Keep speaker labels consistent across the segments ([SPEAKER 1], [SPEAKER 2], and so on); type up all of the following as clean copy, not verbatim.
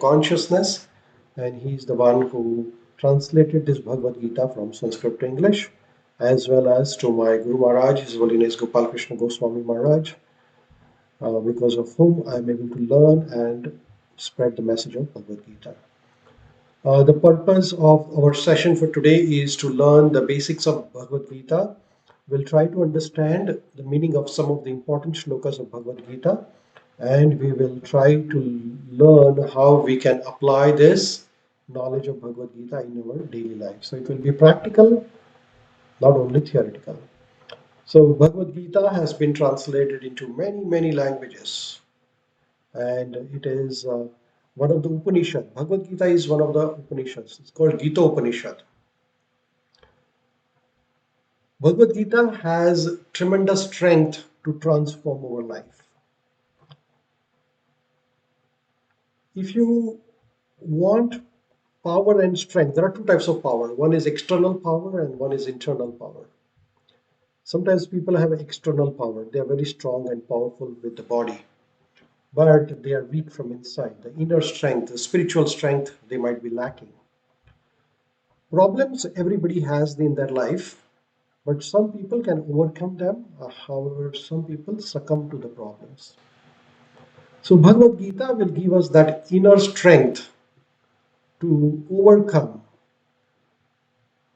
[SPEAKER 1] consciousness, and he's the one who translated this Bhagavad Gita from Sanskrit to English, as well as to my Guru Maharaj, His Holiness Gopal Krishna Goswami Maharaj, because of whom I'm able to learn and spread the message of Bhagavad Gita. The purpose of our session for today is to learn the basics of Bhagavad Gita. We'll try to understand the meaning of some of the important shlokas of Bhagavad Gita, and we will try to learn how we can apply this knowledge of Bhagavad Gita in our daily life. So it will be practical, not only theoretical. So Bhagavad Gita has been translated into many, many languages, and it is one of the Upanishad. Bhagavad Gita is one of the Upanishads. It's called Gita Upanishad. Bhagavad Gita has tremendous strength to transform our life. If you want power and strength, there are two types of power. One is external power and one is internal power. Sometimes people have external power. They are very strong and powerful with the body, but they are weak from inside. The inner strength, the spiritual strength, they might be lacking. Problems everybody has in their life, but some people can overcome them. However, some people succumb to the problems. So, Bhagavad Gita will give us that inner strength to overcome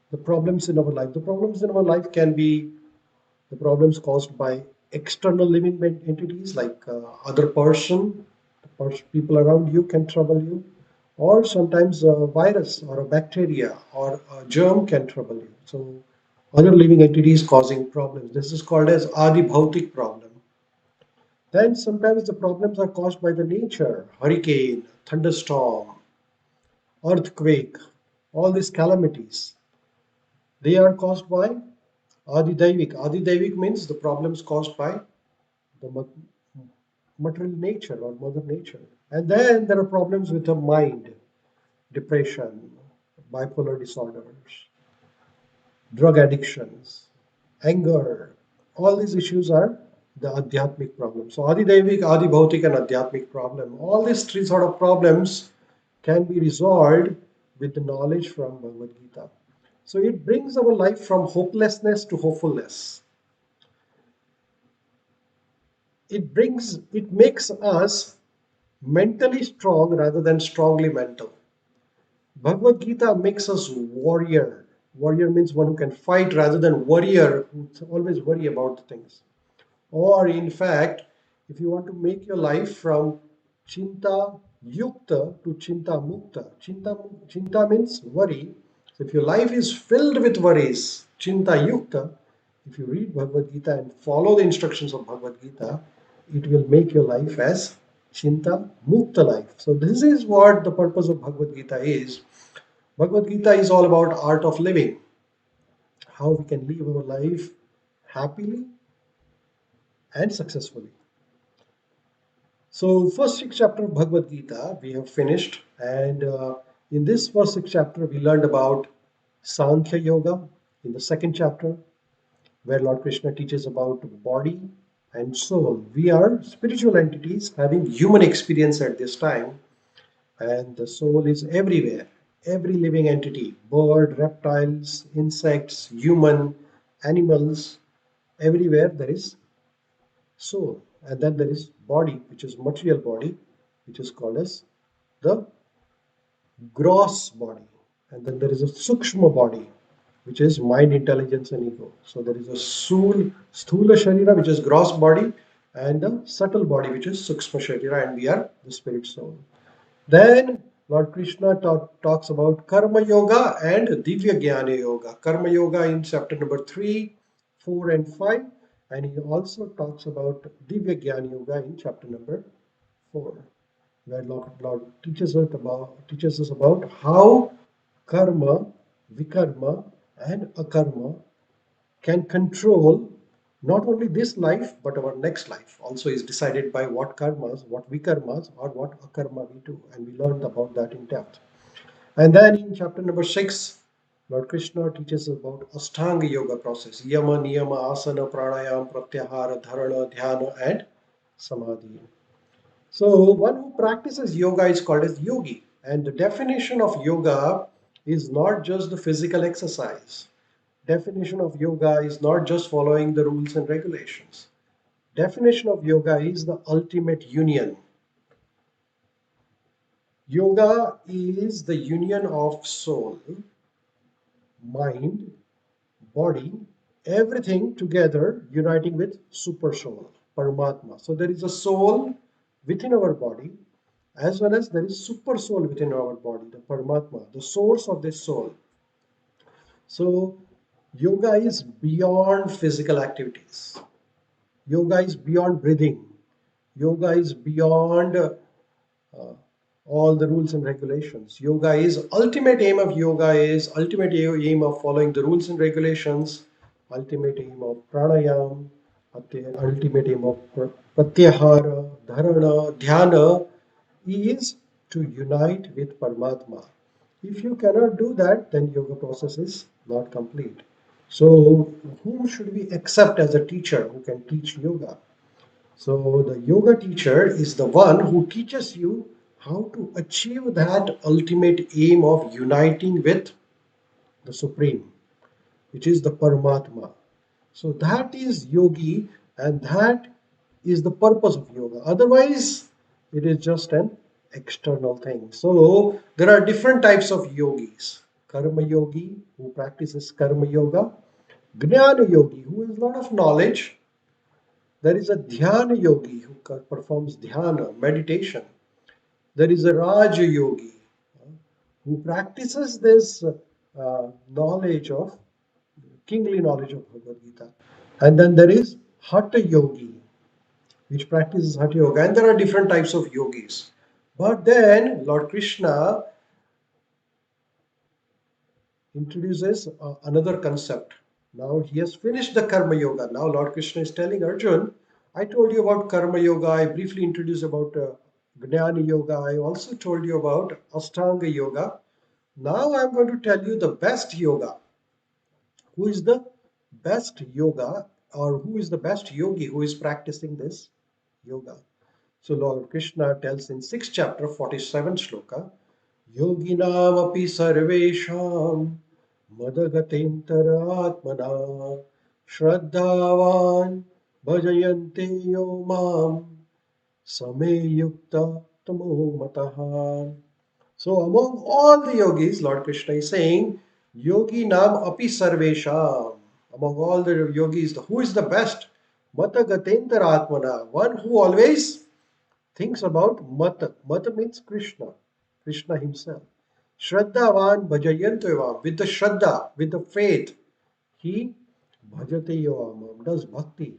[SPEAKER 1] the problems in our life. The problems in our life can be the problems caused by external living entities like other person, people around you can trouble you, or sometimes a virus or a bacteria or a germ can trouble you. So other living entities causing problems. This is called as Adi Bhautik problem. Then sometimes the problems are caused by the nature, hurricane, thunderstorm, earthquake, all these calamities. They are caused by Adi Daivik. Adi Daivik means the problems caused by the material nature or mother nature. And then there are problems with the mind, depression, bipolar disorders, drug addictions, anger. All these issues are the adhyatmic problems. So Adi Daivik, Adi Bhautik and adhyatmic problem. All these three sort of problems can be resolved with the knowledge from Bhagavad Gita. So it brings our life from hopelessness to hopefulness. It makes us mentally strong rather than strongly mental. Bhagavad Gita makes us warrior. Warrior means one who can fight rather than warrior who always worry about things. Or in fact, if you want to make your life from chinta yukta to chinta mukta, chinta means worry. So if your life is filled with worries, chinta yukta, if you read Bhagavad Gita and follow the instructions of Bhagavad Gita, it will make your life as chinta mukta life. So this is what the purpose of Bhagavad Gita is. Bhagavad Gita is all about art of living, how we can live our life happily and successfully. So, first six chapter of Bhagavad Gita we have finished, and in this first six chapter we learned about Sankhya Yoga. In the second chapter, where Lord Krishna teaches about body and soul, we are spiritual entities having human experience at this time, and the soul is everywhere. Every living entity, bird, reptiles, insects, human, animals, everywhere there is soul. And then there is body, which is material body, which is called as the gross body. And then there is a sukshma body, which is mind, intelligence, and ego. So there is a sthula sharira, which is gross body, and a subtle body, which is sukshma sharira, and we are the spirit soul. Then Lord Krishna talks about Karma Yoga and Divya Jnana Yoga. Karma Yoga in chapter number 3, 4, and 5. And he also talks about Divya Jnana Yoga in chapter number 4, where Lord teaches us about how karma, vikarma, and akarma can control not only this life but our next life also is decided by what karmas, what vikarmas, or what akarma we do, and we learned about that in depth. And then in chapter number 6, Lord Krishna teaches about Ashtanga Yoga process: Yama, Niyama, Asana, Pranayam, Pratyahara, Dharana, Dhyana, and Samadhi. So one who practices yoga is called as yogi. And the definition of yoga is not just the physical exercise. Definition of yoga is not just following the rules and regulations. Definition of yoga is the ultimate union. Yoga is the union of soul, mind, body, everything together uniting with super soul, Paramatma. So there is a soul within our body as well as there is super soul within our body, the Paramatma, the source of this soul. So yoga is beyond physical activities. Yoga is beyond breathing. Yoga is beyond all the rules and regulations. Yoga is ultimate aim of yoga is ultimate aim of following the rules and regulations, ultimate aim of pranayam, ultimate aim of pratyahara, dharana, dhyana is to unite with Paramatma. If you cannot do that, then yoga process is not complete. So, whom should we accept as a teacher who can teach yoga? So the yoga teacher is the one who teaches you how to achieve that ultimate aim of uniting with the Supreme, which is the Paramatma. So that is yogi, and that is the purpose of yoga. Otherwise, it is just an external thing. So there are different types of yogis. Karma yogi, who practices karma yoga, Gnana yogi, who has a lot of knowledge. There is a dhyana yogi who performs dhyana, meditation. There is a Raja yogi who practices this knowledge of, kingly knowledge of Bhagavad Gita. And then there is Hatha yogi, which practices Hatha yoga. And there are different types of yogis. But then Lord Krishna introduces another concept. Now he has finished the Karma Yoga. Now Lord Krishna is telling Arjun, I told you about Karma Yoga. I briefly introduced about Gnana Yoga. I also told you about Ashtanga Yoga. Now I'm going to tell you the best yoga. Who is the best yoga or who is the best yogi who is practicing this yoga? So Lord Krishna tells in 6th chapter, 47th shloka, योगिनामपि सर्वेषां मदगतेऽन्तरात्मना श्रद्धावान् भजयन्ते यो मां समे युक्ता तमो मतः. So among all the yogis, Lord Krishna is saying, Yogi Nam Api Sarvesham. Among all the yogis, who is the best? Mata Gatendra Atmana, one who always thinks about Mata. Mata means Krishna, Krishna himself. Shraddhavan Bhajayanto, with the Shraddha, with the faith, he bhajate yoam, does bhakti.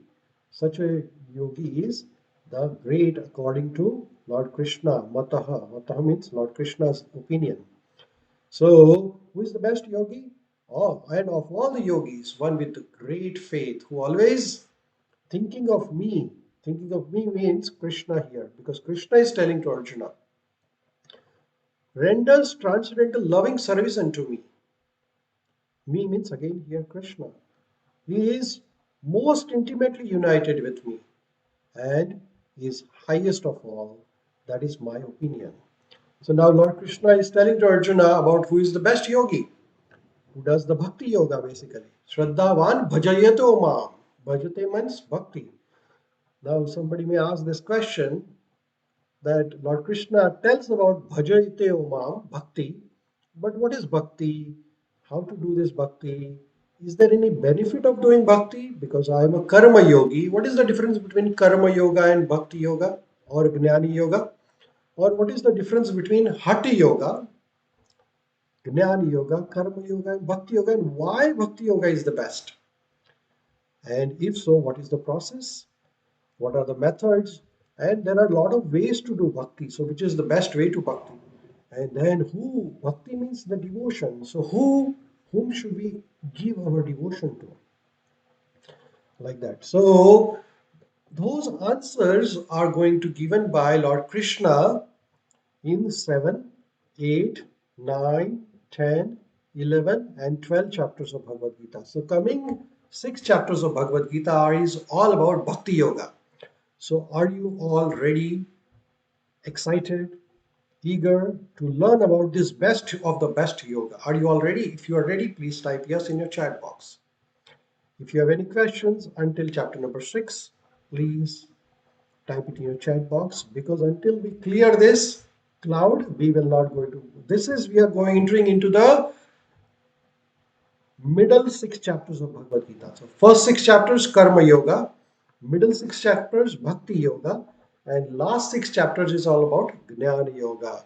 [SPEAKER 1] Such a yogi is the great according to Lord Krishna. Mataha. Mataha means Lord Krishna's opinion. So, who is the best yogi? Oh, and of all the yogis, one with the great faith, who always thinking of me. Thinking of me means Krishna here, because Krishna is telling to Arjuna, renders transcendental loving service unto me. Me means again here Krishna. He is most intimately united with me and is highest of all. That is my opinion. So now Lord Krishna is telling to Arjuna about who is the best yogi, who does the bhakti yoga basically. Shraddhavan bhajayato mam. Bhajate means bhakti. Now somebody may ask this question that Lord Krishna tells about bhajate mam, bhakti, but what is bhakti? How to do this bhakti? Is there any benefit of doing bhakti? Because I am a karma yogi. What is the difference between karma yoga and bhakti yoga or gnani yoga? Or what is the difference between hatha yoga, gnani yoga, karma yoga, and bhakti yoga, and why bhakti yoga is the best? And if so, what is the process? What are the methods? And there are a lot of ways to do bhakti. So, which is the best way to bhakti? And then who? Bhakti means the devotion. So, whom should we give our devotion to? Like that. So, those answers are going to given by Lord Krishna in 7, 8, 9, 10, 11, and 12 chapters of Bhagavad Gita. So, coming 6 chapters of Bhagavad Gita is all about Bhakti Yoga. So, are you all ready excited, eager to learn about this best of the best yoga. Are you all ready? If you are ready, please type yes in your chat box. If you have any questions until chapter number 6, please type it in your chat box, because until we clear this cloud, we will not go to this is we are going entering into the middle 6 chapters of Bhagavad Gita. So first 6 chapters Karma Yoga, middle 6 chapters Bhakti Yoga, and last 6 chapters is all about Jnana Yoga.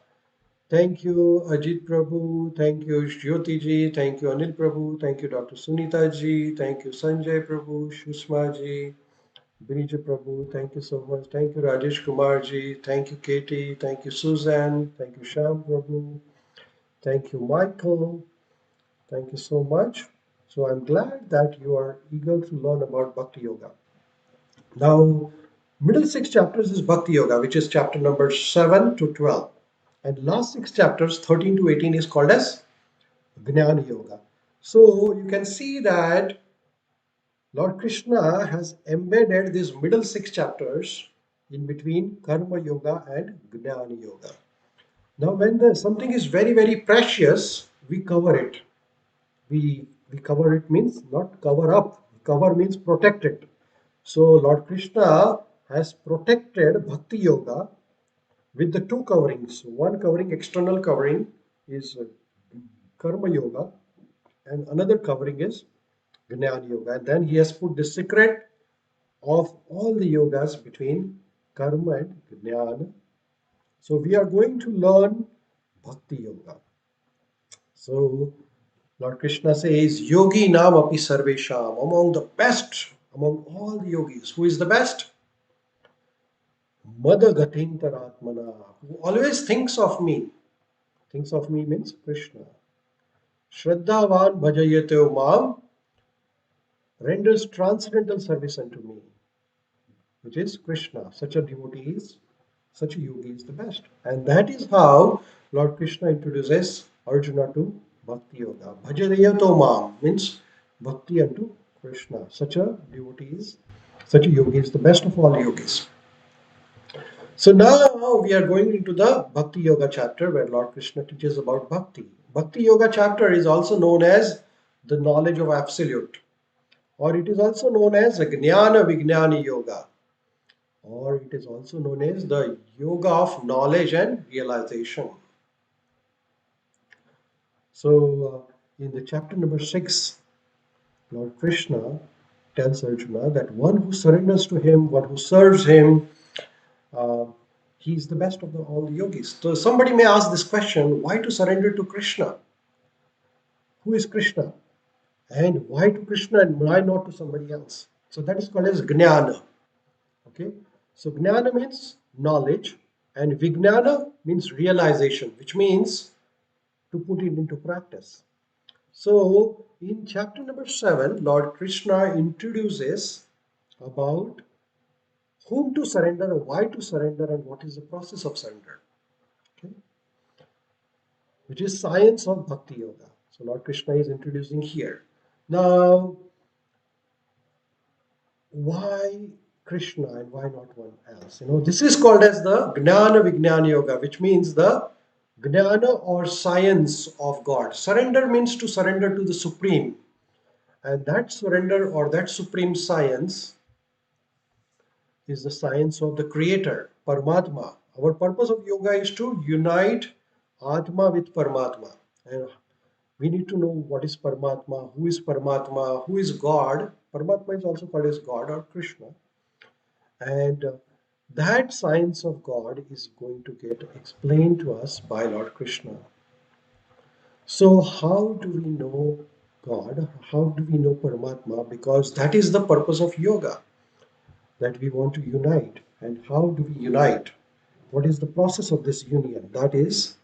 [SPEAKER 1] Thank you, Ajit Prabhu. Thank you, Jyoti ji. Thank you, Anil Prabhu. Thank you, Dr. Sunita ji. Thank you, Sanjay Prabhu, Shushma ji, Birija Prabhu. Thank you so much. Thank you, Rajesh Kumar ji. Thank you, Katie. Thank you, Susan. Thank you, Sham Prabhu. Thank you, Michael. Thank you so much. So I'm glad that you are eager to learn about Bhakti Yoga. Now, middle 6 chapters is Bhakti Yoga, which is chapter number 7 to 12. And last 6 chapters, 13 to 18, is called as Jnana Yoga. So you can see that Lord Krishna has embedded these middle 6 chapters in between Karma Yoga and Jnana Yoga. Now, when something is very, very precious, we cover it. We cover it means not cover up. Cover means protect it. So Lord Krishna has protected Bhakti Yoga with the two coverings. One covering, external covering, is Karma Yoga, and another covering is Jnana Yoga. And then he has put the secret of all the yogas between Karma and Jnana. So we are going to learn Bhakti Yoga. So Lord Krishna says, Yogi Nam Api Sarvesham, among the best, among all the yogis. Who is the best? Madagatintaratmana, who always thinks of me. Thinks of me means Krishna. Shraddhavan bhajayate mam, renders transcendental service unto me, which is Krishna. Such a devotee is, such a yogi is the best. And that is how Lord Krishna introduces Arjuna to Bhakti Yoga. Bhajayato mam means bhakti unto Krishna. Such a devotee is, such a yogi is the best of all yogis. So now we are going into the Bhakti Yoga chapter where Lord Krishna teaches about Bhakti. Bhakti Yoga chapter is also known as the knowledge of absolute, or it is also known as Jnana Vijnani Yoga, or it is also known as the Yoga of knowledge and realization. So in the chapter number 6, Lord Krishna tells Arjuna that one who surrenders to him, one who serves him, uh, he is the best of all the yogis. So somebody may ask this question, why to surrender to Krishna? Who is Krishna? And why to Krishna and why not to somebody else? So that is called as Jnana. Okay. So Jnana means knowledge and Vijnana means realization, which means to put it into practice. So in chapter number 7, Lord Krishna introduces about whom to surrender, why to surrender, and what is the process of surrender. Okay. Which is science of Bhakti Yoga. So Lord Krishna is introducing here. Now, why Krishna and why not one else? This is called as the Jnana Vijnana Yoga, which means the Jnana or science of God. Surrender means to surrender to the Supreme. And that surrender or that supreme science is the science of the Creator, Paramatma. Our purpose of yoga is to unite Atma with Paramatma. And we need to know what is Paramatma, who is God. Paramatma is also called as God or Krishna. And that science of God is going to get explained to us by Lord Krishna. So, how do we know God? How do we know Paramatma? Because that is the purpose of yoga, that we want to unite. And how do we unite? What is the process of this union? That is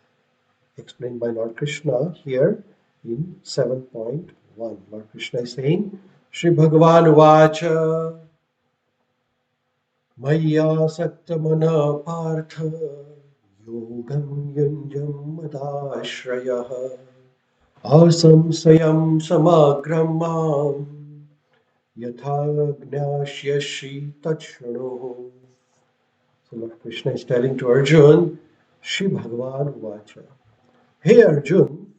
[SPEAKER 1] explained by Lord Krishna here in 7.1. Lord Krishna is saying, Shri Bhagavan Vacha Maya Saktamana Partha Yogam Yunjam Madashrayah Asamsayam Samagram Mam Yatha Gnasyashi Tachano. So Lord Krishna is telling to Arjun, Shri Bhagavan Vacha. Hey Arjun,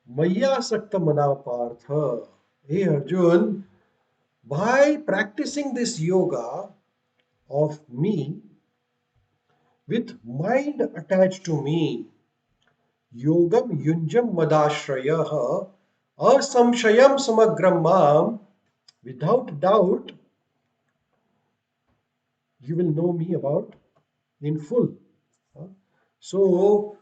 [SPEAKER 1] Maya Sakta Mana Partha. Hey Arjun, by practicing this yoga of me with mind attached to me, yogam yunjam madashrayah asamshayam samagram mam, without doubt you will know me about in full. Huh? So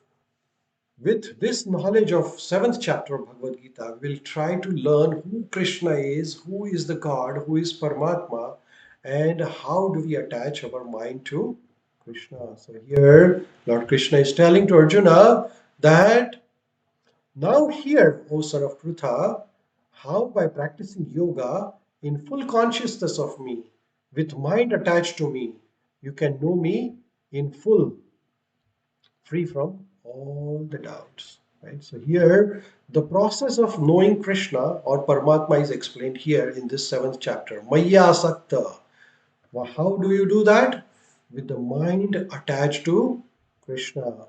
[SPEAKER 1] with this knowledge of seventh chapter of Bhagavad Gita, we'll try to learn who Krishna is, who is the God, who is Paramatma, and how do we attach our mind to Krishna. So here, Lord Krishna is telling to Arjuna that now hear, O son of Prutha, how by practicing yoga in full consciousness of me, with mind attached to me, you can know me in full, free from all the doubts. Right? So here, the process of knowing Krishna or Paramatma is explained here in this seventh chapter. Maya Sakta. Well, how do you do that? With the mind attached to Krishna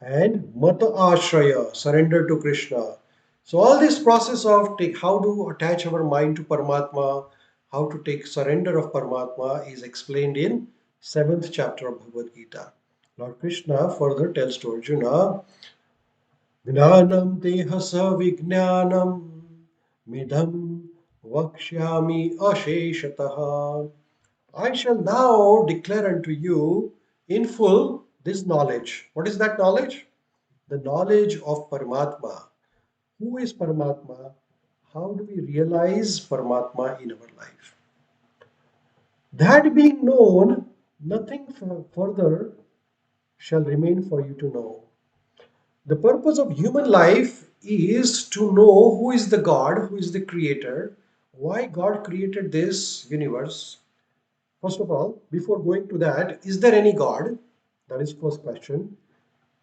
[SPEAKER 1] and Mata Ashraya, surrender to Krishna. So all this process of how to attach our mind to Paramatma, how to take surrender of Paramatma is explained in seventh chapter of Bhagavad Gita. Lord Krishna further tells to Arjuna, Gnanam teha savijnanam midham vakshyami asheshataha. I shall now declare unto you in full this knowledge. What is that knowledge? The knowledge of Paramatma. Who is Paramatma? How do we realize Paramatma in our life? That being known, nothing further shall remain for you to know. The purpose of human life is to know who is the God, who is the creator, why God created this universe. First of all, before going to that, is there any God? That is first question.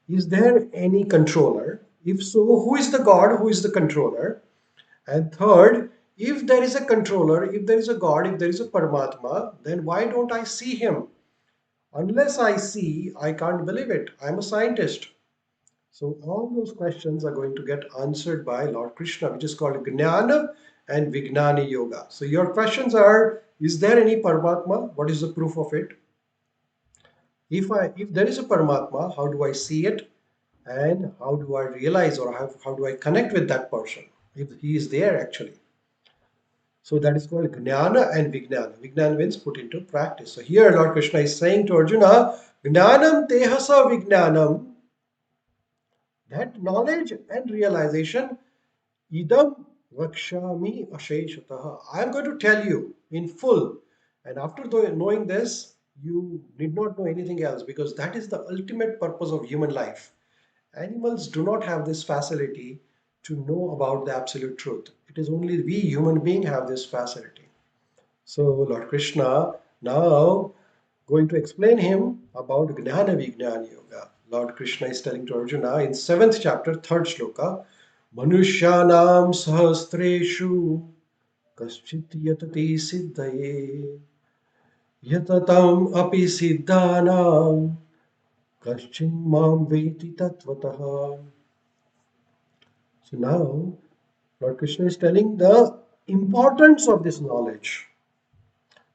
[SPEAKER 1] Is there any controller? If so, who is the God? Who is the controller? And third, if there is a controller, if there is a God, if there is a Paramatma, then why don't I see him? Unless I see, I can't believe it. I'm a scientist. So all those questions are going to get answered by Lord Krishna, which is called Jnana and Vijnani Yoga. So your questions are, is there any Paramatma? What is the proof of it? If there is a Paramatma, how do I see it? And how do I realize or how do I connect with that person? If he is there actually. So that is called Jnana and Vijnana. Vijnana means put into practice. So here Lord Krishna is saying to Arjuna, Jnanam tehasa Vijnanam, that knowledge and realization, idam vakshami asheshataha. I am going to tell you in full. And after knowing this, you need not know anything else because that is the ultimate purpose of human life. Animals do not have this facility to know about the absolute truth. It is only we human beings have this facility. So Lord Krishna now going to explain him about Gnana Vijnana Yoga. Lord Krishna is telling to Arjuna in 7th chapter, 3rd shloka, Manushyanam sahastreshu kaschit yatati siddhaye yatatam api siddhanam kaschin mam veti tatvataha. So now Lord Krishna is telling the importance of this knowledge.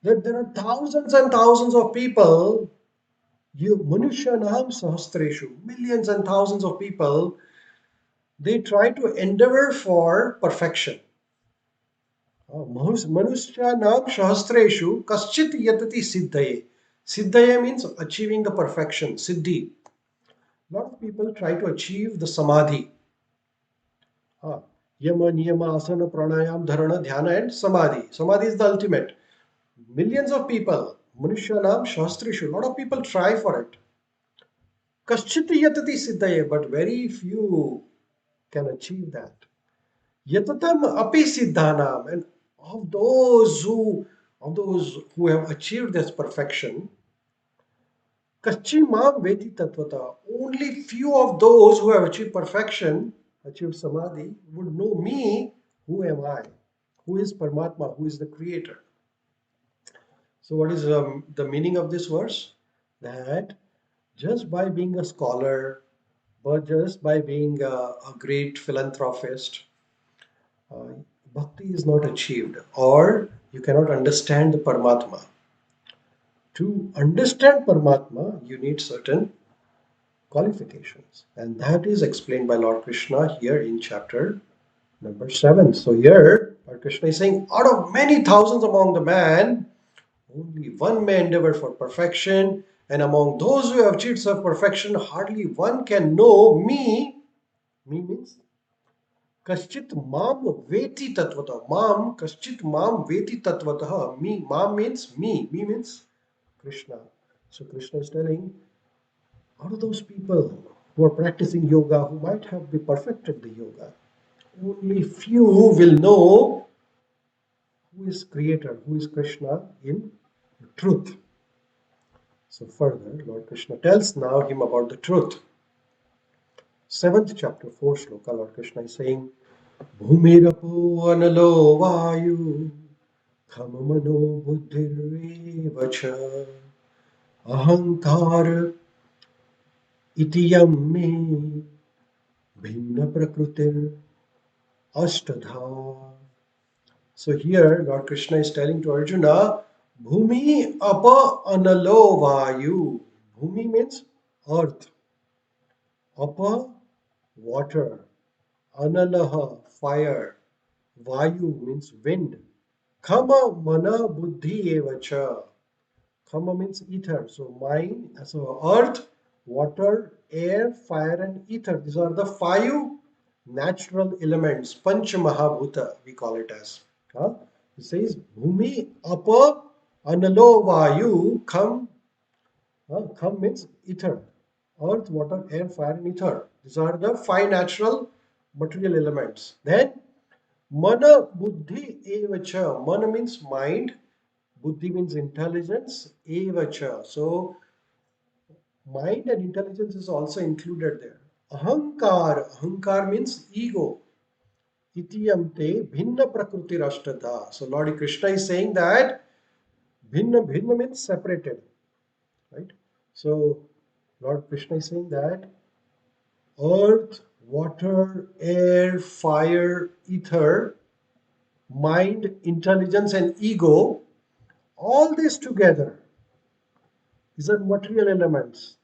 [SPEAKER 1] That there are thousands and thousands of people, you Manushanam Sahastreshu, millions and thousands of people, they try to endeavor for perfection. Manushanam Sahastreshu Kaschit Yatati Siddhaye. Siddhaye means achieving the perfection, Siddhi. A lot of people try to achieve the Samadhi. Yama, Niyama, Asana, Pranayam, Dharana, Dhyana, and Samadhi. Samadhi is the ultimate. Millions of people, Manushyanam Shastrishu, a lot of people try for it. Kaschiti yatati siddhaye, but very few can achieve that. Yatatam api siddhanam, and of those who have achieved this perfection, kachi mam veti tatvata. Only few of those who have achieved perfection, achieved samadhi, would know me. Who am I? Who is Paramatma? Who is the creator? So, what is the meaning of this verse? that just by being a scholar, but just by being a great philanthropist, uh, bhakti is not achieved, or you cannot understand the Paramatma. To understand Paramatma, you need certain qualifications, and that is explained by Lord Krishna here in chapter number 7. So here, Lord Krishna is saying, out of many thousands among the man, only one may endeavor for perfection, and among those who have achieved self perfection, hardly one can know me. Me means Kaschit mam veti tatvata. Mam, kaschit mam veti tatvata. Me, mam means me. Me means Krishna. So Krishna is telling, out of those people who are practicing yoga, who might have be perfected the yoga, only few will know who is Creator, who is Krishna in truth. So further, Lord Krishna tells now him about the truth. 7th chapter, 4th shloka, Lord Krishna is saying, Bhumirapo analo vayu khamamano buddhireva cha ahankar itiyam me bhinna prakritir ashtadha. So here, Lord Krishna is telling to Arjuna, Bhumi apa analo vayu. Bhumi means earth. Apa, water. Analaha, fire. Vayu means wind. Kama mana buddhi evacha. Kama means ether. So mind, so earth, water, air, fire, and ether. These are the five natural elements. Panch Mahabhuta, we call it as. Huh? It says Bhumi Apa Analo Vayu Kham. Kham means ether. Earth, water, air, fire, and ether. These are the five natural material elements. Then Mana Buddhi Evacha. Mana means mind. Buddhi means intelligence. Evacha. So mind and intelligence is also included there. Ahankar. Ahankar means ego. Itiyamte bhinna prakriti rashtadha. So Lord Krishna is saying that bhinna means separated, right? So Lord Krishna is saying that earth, water, air, fire, ether, mind, intelligence, and ego, all this together is a material elements,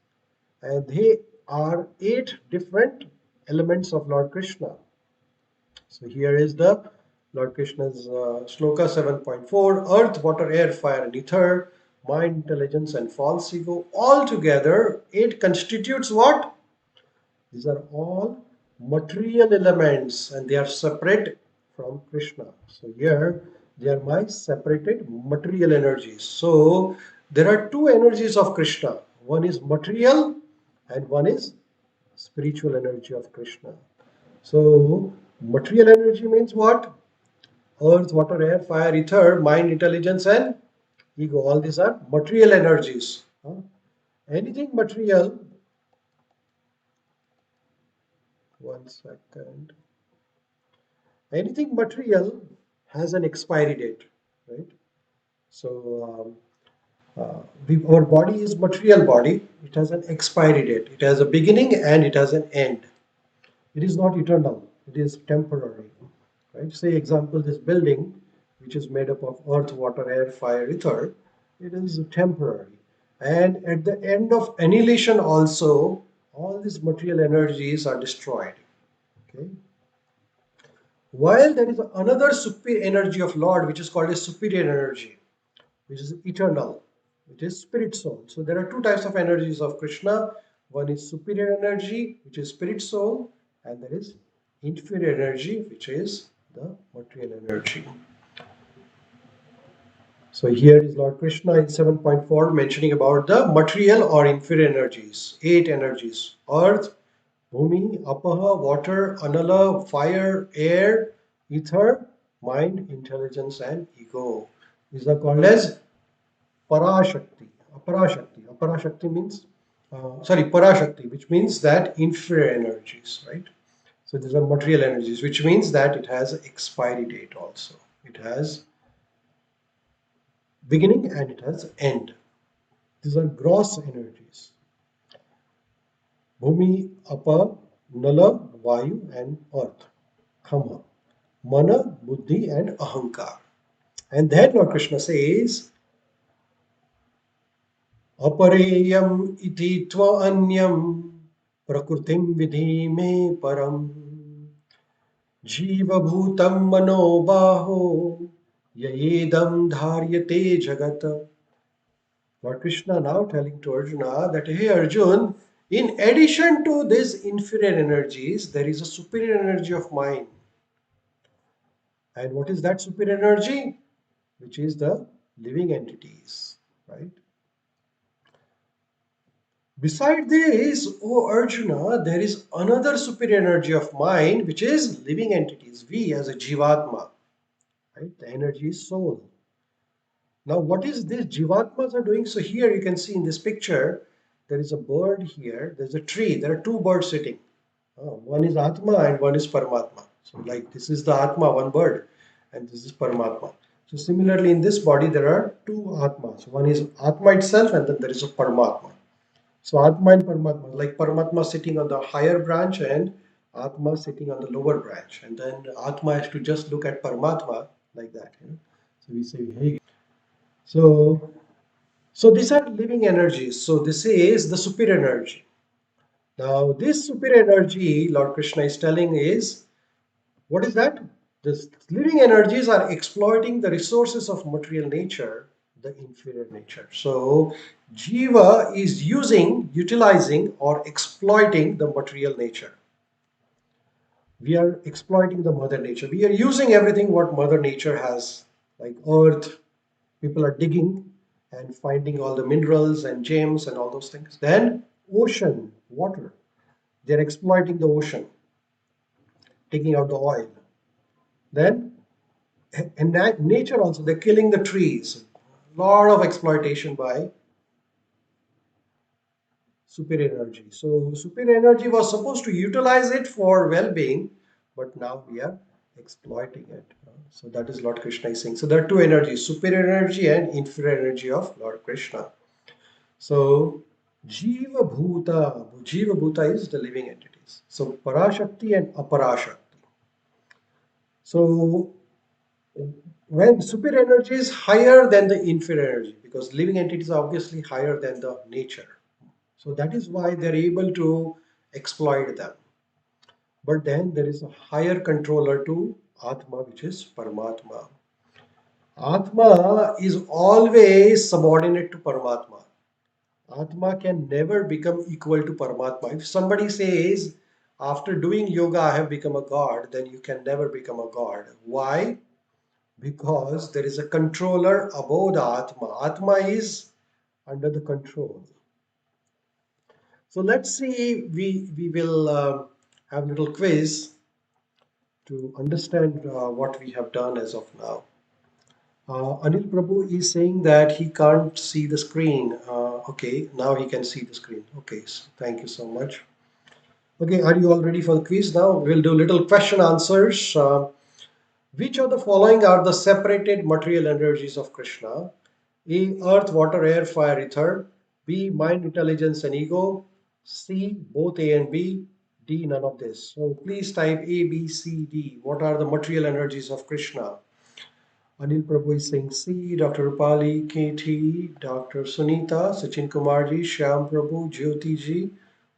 [SPEAKER 1] and they are 8 different elements of Lord Krishna. So here is the Lord Krishna's Shloka 7.4, earth, water, air, fire, and ether, mind, intelligence, and false ego. All together, it constitutes what? These are all material elements and they are separate from Krishna. So here, they are my separated material energies. So there are two energies of Krishna. One is material and one is spiritual energy of Krishna. So, material energy means what? Earth, water, air, fire, ether, mind, intelligence, and ego. All these are material energies. Anything material, one second. Anything material has an expiry date, right? So, our body is material body. It has an expiry date. It has a beginning and it has an end. It is not eternal. It is temporary. Right? Say example, this building, which is made up of earth, water, air, fire, ether, it is temporary. And at the end of annihilation also, all these material energies are destroyed. Okay. While there is another superior energy of Lord, which is called a superior energy, which is eternal, which is spirit soul. So there are two types of energies of Krishna. One is superior energy, which is spirit soul, and there is inferior energy, which is the material energy. So here is Lord Krishna in 7.4 mentioning about the material or inferior energies, 8 energies: earth, bhumi, apaha, water, anala, fire, air, ether, mind, intelligence, and ego. These are called as Parashakti. Aparashakti. Aparashakti means, Parashakti, which means that inferior energies, right? So these are material energies, which means that it has an expiry date also. It has beginning and it has end. These are gross energies. Bhumi, Apa, Nala, Vayu, and Earth. Khama, Mana, Buddhi, and Ahankar. And then Lord Krishna says, Apareyam iti tva anyam prakrutim vidhi me param jiva bhutam mano baho yayedam dharyate jagat. Lord Krishna now telling to Arjuna that, hey Arjun, in addition to these inferior energies, there is a superior energy of mine. And what is that superior energy? Which is the living entities, right? Beside this, O Arjuna, there is another superior energy of mind, which is living entities. We as a Jivatma, right? The energy is soul. Now, what is this Jivatmas are doing? So here you can see in this picture, there is a bird here, there's a tree, there are two birds sitting. One is Atma and one is Paramatma. So like this is the Atma, one bird, and this is Paramatma. So similarly in this body there are two Atmas. One is Atma itself and then there is a Paramatma. So Atma and Paramatma, like Paramatma sitting on the higher branch and Atma sitting on the lower branch. And then Atma has to just look at Paramatma like that. So we say, hey. So these are living energies. So this is the superior energy. Now this superior energy, Lord Krishna is telling is, what is that? The living energies are exploiting the resources of material nature, the inferior nature. So Jiva is utilizing or exploiting the material nature. We are exploiting the mother nature. We are using everything what mother nature has, like earth. People are digging and finding all the minerals and gems and all those things. Then ocean, water. They're exploiting the ocean, taking out the oil. Then and nature also, they're killing the trees. Lot of exploitation by superior energy. So superior energy was supposed to utilize it for well-being, but now we are exploiting it. So that is Lord Krishna is saying. So there are two energies, superior energy and inferior energy of Lord Krishna. So Jiva Bhuta is the living entities. So Parashakti and Aparashakti. So when superior energy is higher than the inferior energy, because living entities are obviously higher than the nature. So that is why they're able to exploit them. But then there is a higher controller to Atma, which is Paramatma. Atma is always subordinate to Paramatma. Atma can never become equal to Paramatma. If somebody says, after doing yoga, I have become a god, then you can never become a god. Why? Because there is a controller above the Atma. Atma is under the control. So let's see, we will have a little quiz to understand what we have done as of now. Anil Prabhu is saying that he can't see the screen. Okay, now he can see the screen. Okay, so thank you so much. Okay, are you all ready for the quiz now? We'll do little question answers. Which of the following are the separated material energies of Krishna? A. Earth, water, air, fire, ether. B. Mind, intelligence, and ego. C. Both A and B. D. None of this. So please type A, B, C, D. What are the material energies of Krishna? Anil Prabhu is saying C. Dr. Rupali, KT, Dr. Sunita, Sachin Kumarji, Shyam Prabhu, Jyoti ji,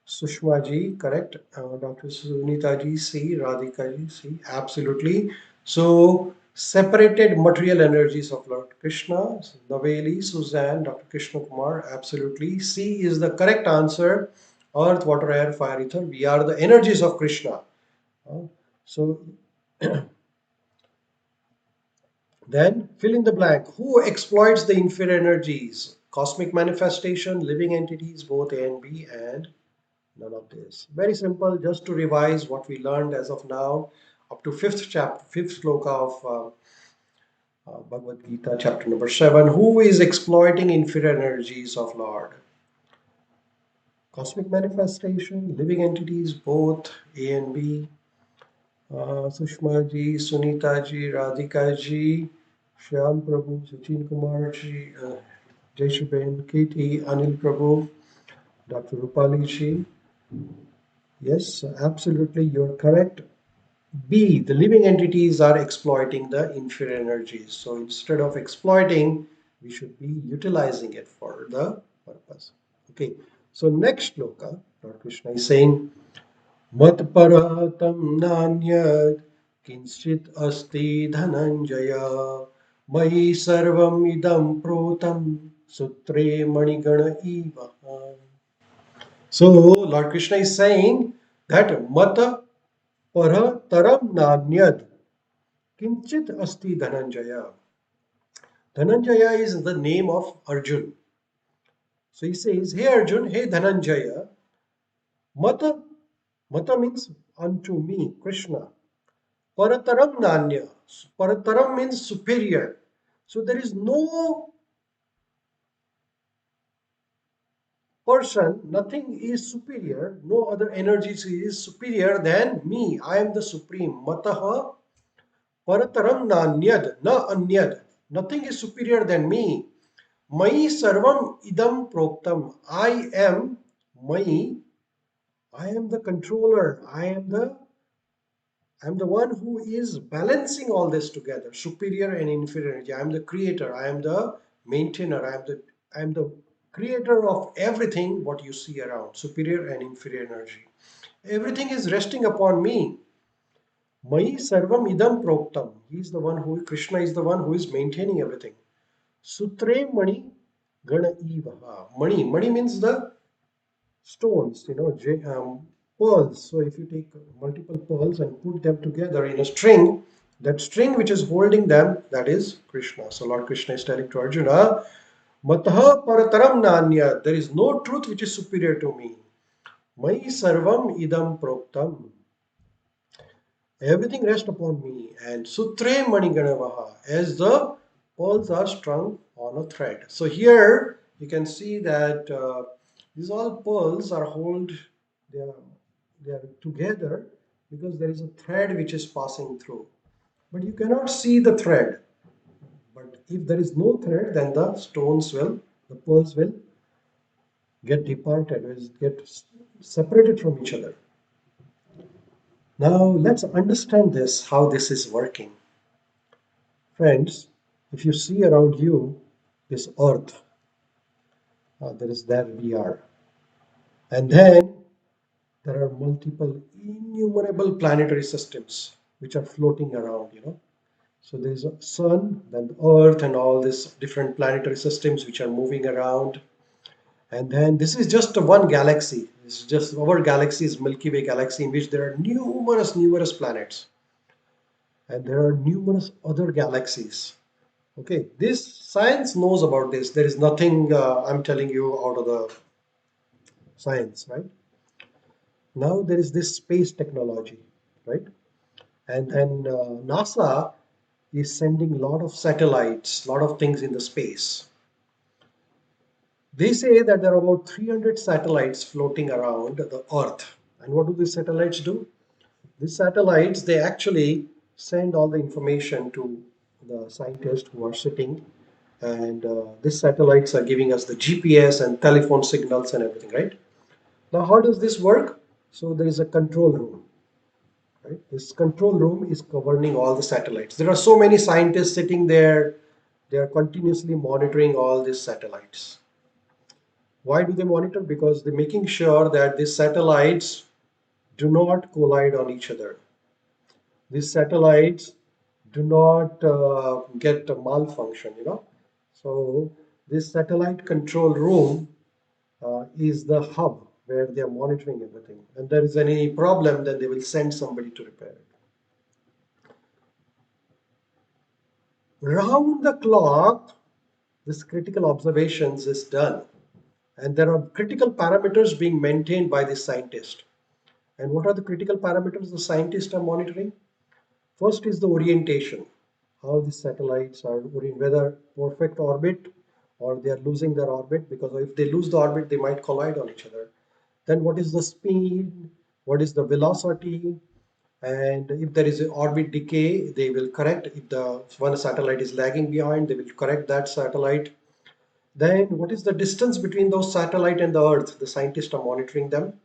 [SPEAKER 1] Sushma ji, correct. Dr. Sunita ji, C. Radhika ji, C. Absolutely. So, separated material energies of Lord Krishna, Naveli, Suzanne, Dr. Krishna Kumar, absolutely. C is the correct answer. Earth, water, air, fire, ether. We are the energies of Krishna. So, then fill in the blank. Who exploits the inferior energies? Cosmic manifestation, living entities, both A and B, and none of this. Very simple, just to revise what we learned as of now, up to fifth chapter, fifth sloka of Bhagavad Gita, chapter number 7. Who is exploiting inferior energies of Lord? Cosmic manifestation, living entities, both A and B. Sushma ji, Sunita ji, Radhika ji, Shyam Prabhu, Sachin Kumar ji. Jai Shri Ben, Katie, Anil Prabhu, Dr. Rupali Ji. Yes, absolutely, you're correct. B, the living entities are exploiting the inferior energies. So instead of exploiting, we should be utilizing it for the purpose. Okay, so next shloka, Lord Krishna is saying, Mat paratam nanyad kinchit asti dhananjaya mai sarvam idam protam sutre manigana iva. So Lord Krishna is saying that mata para taram nanyad kinchit asti dhananjaya. Dhananjaya is the name of Arjun. So he says, hey Arjun, hey Dhananjaya, mata, mata means unto me, Krishna. Parataram Nanya. Parataram means superior. So there is no person, nothing is superior, no other energy is superior than me. I am the supreme. Mataha Parataram Nanyad, na anyad. Nothing is superior than me. Mai sarvam idam proktam. I am the controller. I'm the one who is balancing all this together, superior and inferior energy. I'm the creator. I am the maintainer. I'm the creator of everything what you see around, superior and inferior energy. Everything is resting upon me. Mai sarvam idam proktam. Krishna is the one who is maintaining everything. Sutre mani gana ivaha. Mani means the stones, pearls. So if you take multiple pearls and put them together in a string, that string which is holding them, that is Krishna. So Lord Krishna is telling to Arjuna, Mataha parataram nanya, there is no truth which is superior to me. Mai sarvam idam proktam. Everything rests upon me. And sutre maniganavaha, as the pearls are strung on a thread. So here you can see that these all pearls are they are, they are together because there is a thread which is passing through. But you cannot see the thread. But if there is no thread, then the pearls will get departed, will get separated from each other. Now let's understand this, how this is working. Friends, if you see around you this earth, there we are. And then there are multiple innumerable planetary systems which are floating around. So there's a sun, then the earth, and all these different planetary systems which are moving around. And then this is just one galaxy. This is just our galaxy is Milky Way galaxy in which there are numerous planets. And there are numerous other galaxies. Okay, this science knows about this. There is nothing I'm telling you out of the science, right? Now there is this space technology, right? And then NASA is sending a lot of satellites, a lot of things in the space. They say that there are about 300 satellites floating around the Earth. And what do these satellites do? These satellites, they actually send all the information to the scientists who are sitting, and these satellites are giving us the GPS and telephone signals and everything, right? Now, how does this work? So there is a control room, right? This control room is governing all the satellites. There are so many scientists sitting there. They are continuously monitoring all these satellites. Why do they monitor? Because they're making sure that these satellites do not collide on each other. These satellites do not get a malfunction. So this satellite control room is the hub where they are monitoring everything. And there is any problem, then they will send somebody to repair it. Round the clock, this critical observations is done. And there are critical parameters being maintained by the scientist. And what are the critical parameters the scientists are monitoring? First is the orientation, how the satellites are whether perfect orbit or they are losing their orbit, because if they lose the orbit, they might collide on each other. Then what is the speed? What is the velocity? And if there is an orbit decay, they will correct. If the one satellite is lagging behind, they will correct that satellite. Then what is the distance between those satellite and the Earth? The scientists are monitoring them.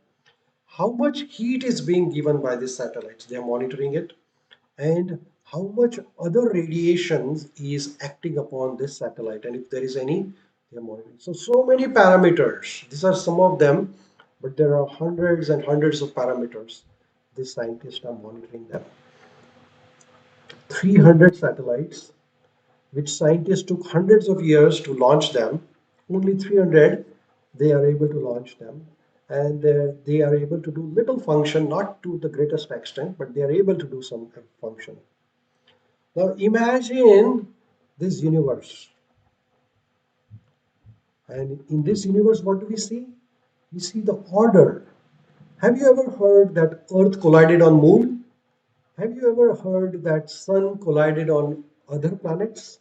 [SPEAKER 1] How much heat is being given by these satellites? They are monitoring it. And how much other radiations is acting upon this satellite, and if there is any, they are monitoring. So many parameters. These are some of them, but there are hundreds and hundreds of parameters. These scientists are monitoring them. 300 satellites, which scientists took hundreds of years to launch them. Only 300, they are able to launch them. And they are able to do little function, not to the greatest extent, but they are able to do some function. Now imagine this universe. And in this universe, what do we see? We see the order. Have you ever heard that Earth collided on Moon? Have you ever heard that Sun collided on other planets?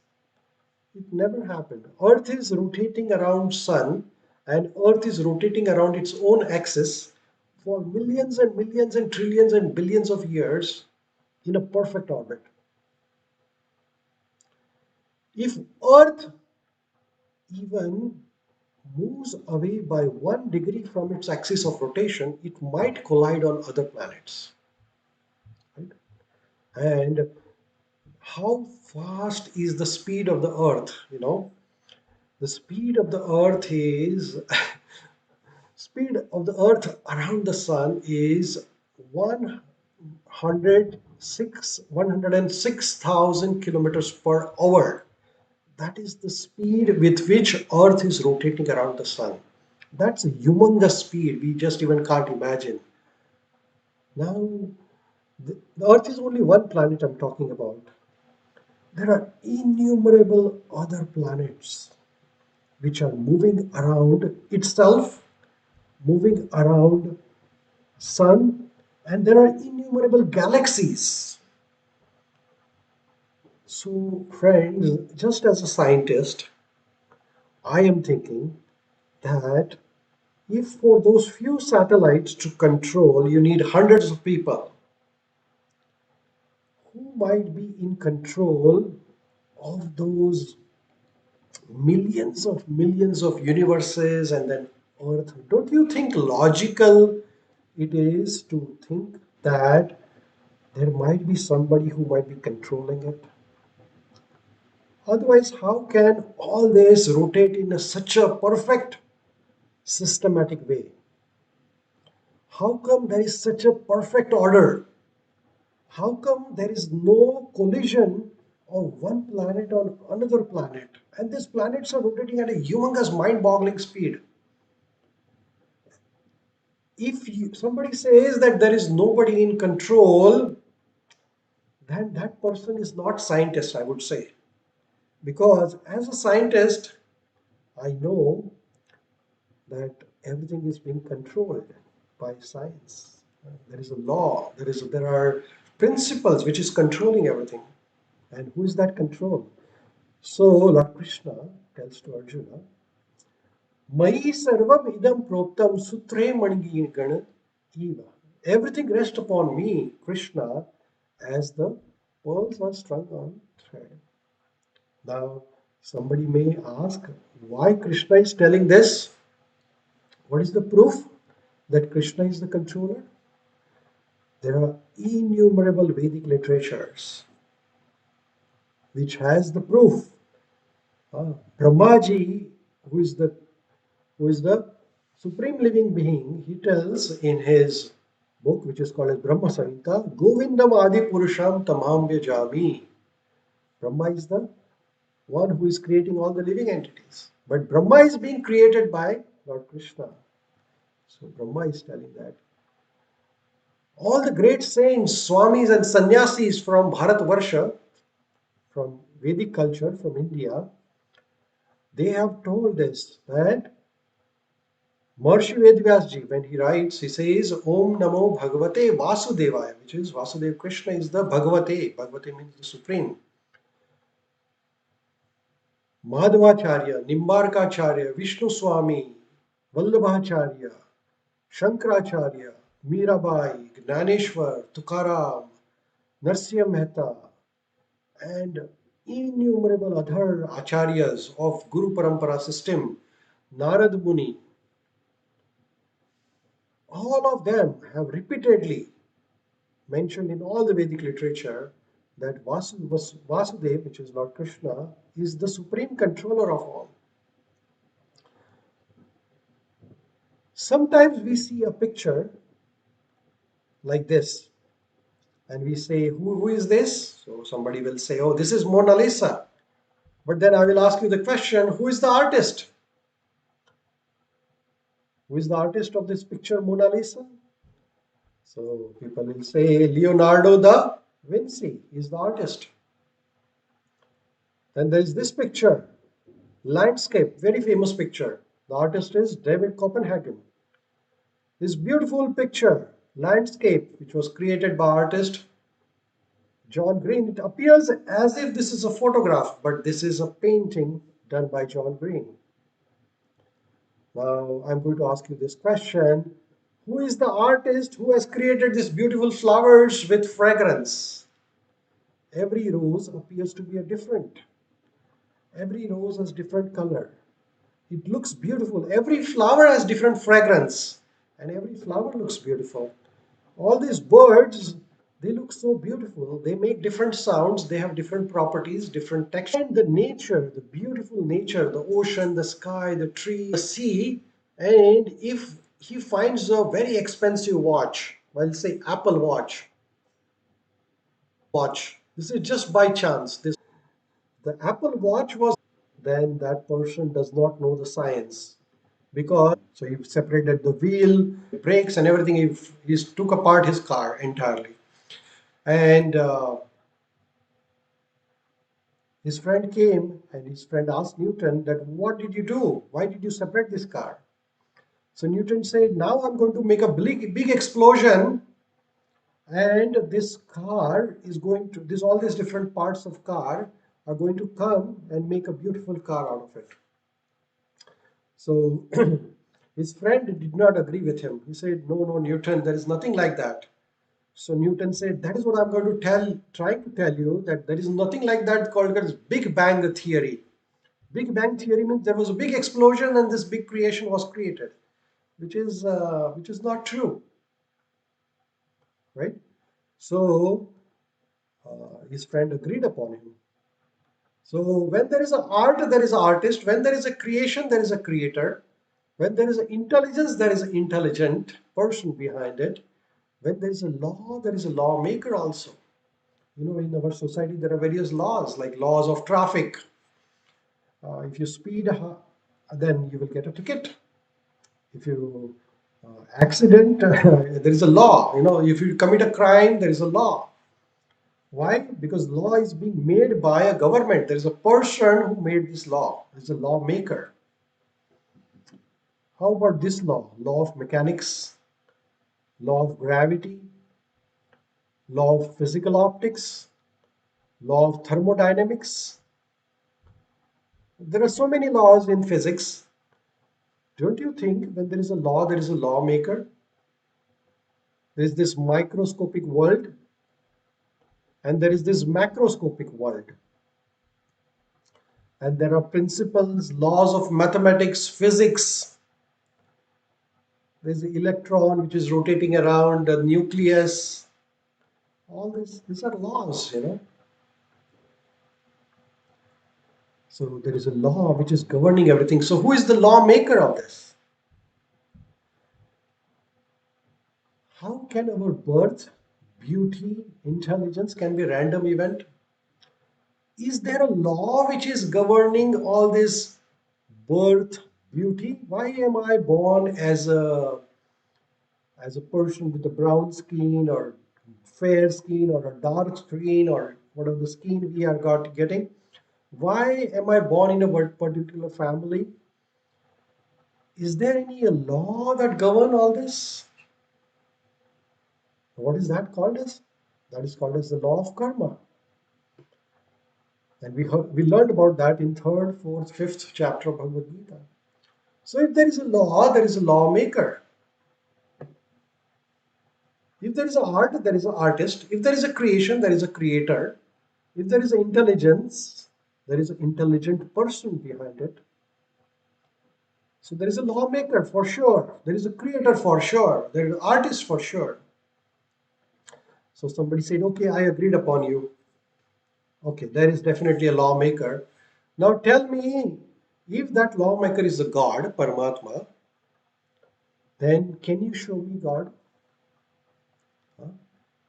[SPEAKER 1] It never happened. Earth is rotating around Sun, and Earth is rotating around its own axis for millions and millions and trillions and billions of years in a perfect orbit. If Earth even moves away by 1 degree from its axis of rotation, it might collide on other planets. Right? And how fast is the speed of the Earth? The speed of the Earth is speed of the Earth around the Sun is 106,000 kilometers per hour. That is the speed with which Earth is rotating around the Sun. That's a humongous speed. We just even can't imagine. Now, the Earth is only one planet I'm talking about. There are innumerable other planets which are moving around itself, moving around Sun, and there are innumerable galaxies. So, friends, just as a scientist, I am thinking that if for those few satellites to control, you need hundreds of people who might be in control of those millions of universes and then Earth. Don't you think logical it is to think that there might be somebody who might be controlling it? Otherwise, how can all this rotate in such a perfect systematic way? How come there is such a perfect order? How come there is no collision of one planet on another planet? And these planets are rotating at a humongous, mind boggling speed. If somebody says that there is nobody in control, then that person is not scientist, I would say. Because as a scientist, I know that everything is being controlled by science. There is a law, there are principles which is controlling everything. And who is that control? So Lord Krishna tells to Arjuna, Mai sarvam idam proptam sutre mangi gana eva. Everything rests upon me, Krishna, as the pearls are strung on thread. Now, somebody may ask why Krishna is telling this. What is the proof that Krishna is the controller? There are innumerable Vedic literatures which has the proof. Brahmaji, who is the supreme living being, he tells in his book, which is called as Brahma Samhita, Govindam Adi Purusham Tamam Vyajami. Brahma is the one who is creating all the living entities. But Brahma is being created by Lord Krishna. So Brahma is telling that. All the great saints, Swamis and Sannyasis from Bharatvarsha, from Vedic culture, from India, they have told this that Maharishi Vedvyasji, when he writes, he says, Om Namo Bhagavate Vasudevaya, which is Vasudeva Krishna is the Bhagavate. Bhagavate means the Supreme. Madhvacharya, Nimbarkacharya, Vishnu Swami, Vallabhacharya, Shankaracharya, Mirabai, Gnaneshwar, Tukaram, Narsimha Mehta, and innumerable other acharyas of Guru Parampara system, Narad Muni, all of them have repeatedly mentioned in all the Vedic literature that Vasudev, which is Lord Krishna, is the supreme controller of all. Sometimes we see a picture like this and we say, who is this? So somebody will say, oh, this is Mona Lisa. But then I will ask you the question, who is the artist? Who is the artist of this picture, Mona Lisa? So people will say Leonardo da Vinci is the artist. Then there is this picture, landscape, very famous picture. The artist is David Copenhagen. This beautiful picture, landscape, which was created by artist John Green. It appears as if this is a photograph, but this is a painting done by John Green. Now I'm going to ask you this question. Who is the artist who has created these beautiful flowers with fragrance? Every rose appears to be a different. Every rose has different color. It looks beautiful. Every flower has different fragrance, and every flower looks beautiful. All these birds, they look so beautiful. They make different sounds. They have different properties, different texture. And the nature, the beautiful nature, the ocean, the sky, the tree, the sea. And if he finds a very expensive watch, well, say Apple Watch. This is just by chance. The Apple Watch was, then that person does not know the science because so he separated the wheel, brakes, and everything. He took apart his car entirely, and his friend came and his friend asked Newton that what did you do? Why did you separate this car? So Newton said, now I'm going to make a big explosion, and this car is going to this all these different parts of car are going to come and make a beautiful car out of it. So his friend did not agree with him. He said, no, no, Newton, there is nothing like that. So Newton said, that is what I'm going to trying to tell you, that there is nothing like that called as Big Bang theory. Big Bang theory means there was a big explosion and this big creation was created, which is not true, right? So his friend agreed upon him. So when there is an art, there is an artist. When there is a creation, there is a creator. When there is an intelligence, there is an intelligent person behind it. When there is a law, there is a lawmaker also. You know, in our society, there are various laws, like laws of traffic. If you speed, then you will get a ticket. If you accident, there is a law. You know, if you commit a crime, there is a law. Why? Because law is being made by a government. There is a person who made this law. There is a lawmaker. How about this law? Law of mechanics, law of gravity, law of physical optics, law of thermodynamics. There are so many laws in physics. Don't you think when there is a law, there is a lawmaker? There is this microscopic world and there is this macroscopic world. And there are principles, laws of mathematics, physics. There's the electron which is rotating around the nucleus. All this, these are laws, you know. So there is a law which is governing everything. So who is the lawmaker of this? How can our birth, beauty, intelligence can be a random event? Is there a law which is governing all this birth, beauty? Why am I born as a person with a brown skin or fair skin or a dark skin or whatever the skin we are getting? Why am I born in a particular family? Is there any law that govern all this? What is that called as? That is called as the law of karma. And we learned about that in third, fourth, fifth chapter of Bhagavad Gita. So if there is a law, there is a lawmaker. If there is an art, there is an artist. If there is a creation, there is a creator. If there is intelligence, there is an intelligent person behind it. So there is a lawmaker for sure. There is a creator for sure. There is an artist for sure. So somebody said, okay, I agreed upon you. Okay, there is definitely a lawmaker. Now tell me, if that lawmaker is a God, Paramatma, then can you show me God? Huh?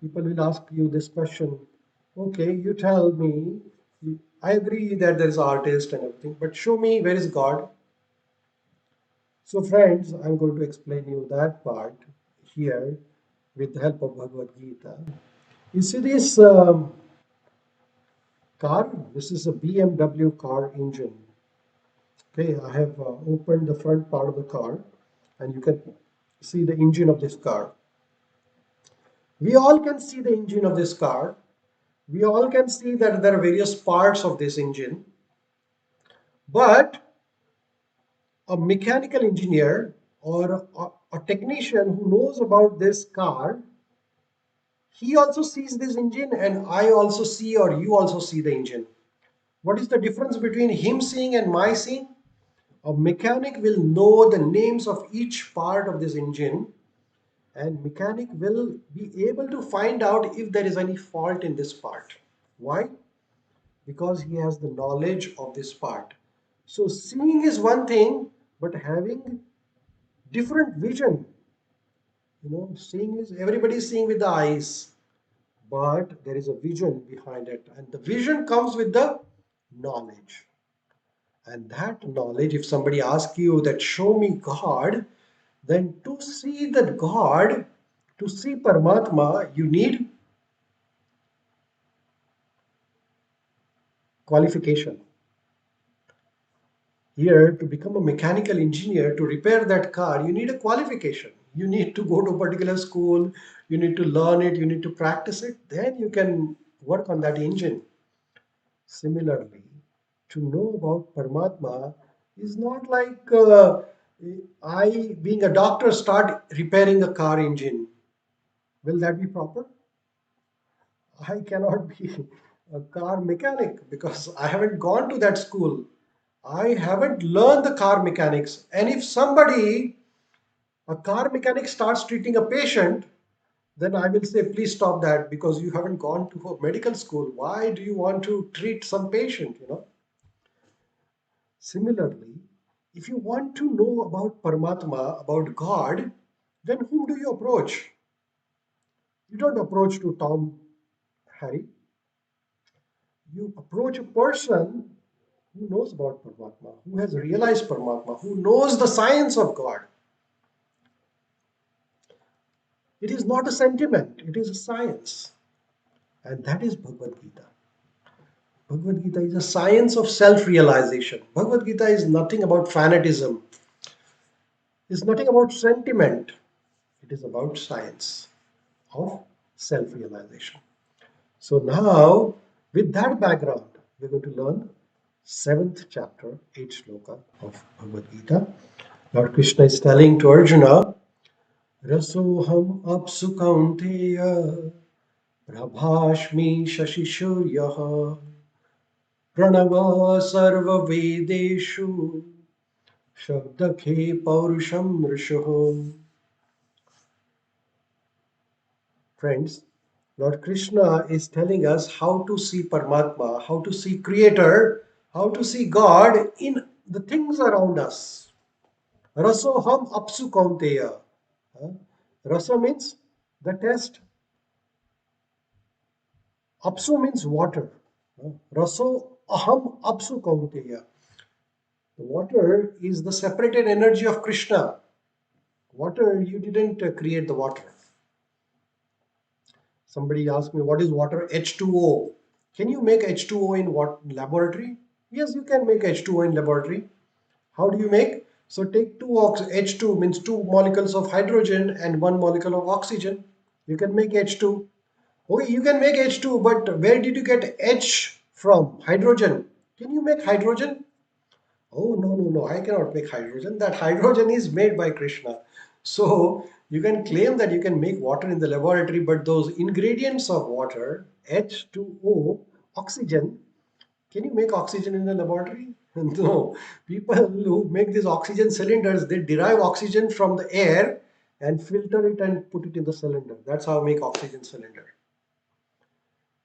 [SPEAKER 1] People will ask you this question. Okay, you tell me. I agree that there is artist and everything, but show me where is God. So friends, I'm going to explain you that part here with the help of Bhagavad Gita. You see this car? This is a BMW car engine. Okay, I have opened the front part of the car and you can see the engine of this car. We all can see the engine of this car. We all can see that there are various parts of this engine, but a mechanical engineer or a technician who knows about this car, he also sees this engine and I also see or you also see the engine. What is the difference between him seeing and my seeing? A mechanic will know the names of each part of this engine and mechanic will be able to find out if there is any fault in this part. Why? Because he has the knowledge of this part. So seeing is one thing, but having different vision. Seeing is everybody is seeing with the eyes, but there is a vision behind it, and the vision comes with the knowledge. And that knowledge, if somebody asks you that show me God, then to see that God, to see Paramatma, you need qualification. Here, to become a mechanical engineer, to repair that car, you need a qualification. You need to go to a particular school, you need to learn it, you need to practice it, then you can work on that engine. Similarly, to know about Paramatma is not like I, being a doctor, start repairing a car engine. Will that be proper? I cannot be a car mechanic because I haven't gone to that school. I haven't learned the car mechanics. And if somebody, a car mechanic, starts treating a patient, then I will say, please stop that because you haven't gone to a medical school. Why do you want to treat some patient? Similarly, if you want to know about Paramatma, about God, then whom do you approach? You don't approach to Tom, Harry. You approach a person who knows about Paramatma, who has realized Paramatma, who knows the science of God. It is not a sentiment, it is a science. And that is Bhagavad Gita. Bhagavad Gita is a science of self realization. Bhagavad Gita is nothing about fanatism, it's nothing about sentiment, it is about science of self realization. So now, with that background, we're going to learn seventh chapter, 8th shloka of Bhagavad Gita. Lord Krishna is telling to Arjuna, Rasoham apsu kaunteya prabhashmi shashishuryah pranava sarva vedeshu shabdakhe paurusham rishuh. Friends, Lord Krishna is telling us how to see Paramatma, how to see Creator, how to see God in the things around us. Rasoham apsu kaunteya. Huh? Rasa means the test. Apsu means water. Raso aham apsu kaunteya. The water is the separated energy of Krishna. Water, you didn't create the water. Somebody asked me, what is water? H2O. Can you make H2O in what laboratory? Yes, you can make H2O in laboratory. How do you make? So take H2 means two molecules of hydrogen and one molecule of oxygen. You can make H2. Okay, you can make H2, but where did you get H from? Hydrogen. Can you make hydrogen? Oh, no, no, no, I cannot make hydrogen. That hydrogen is made by Krishna. So you can claim that you can make water in the laboratory, but those ingredients of water, H2O, oxygen. Can you make oxygen in the laboratory? No. People who make these oxygen cylinders, they derive oxygen from the air and filter it and put it in the cylinder. That's how I make oxygen cylinder.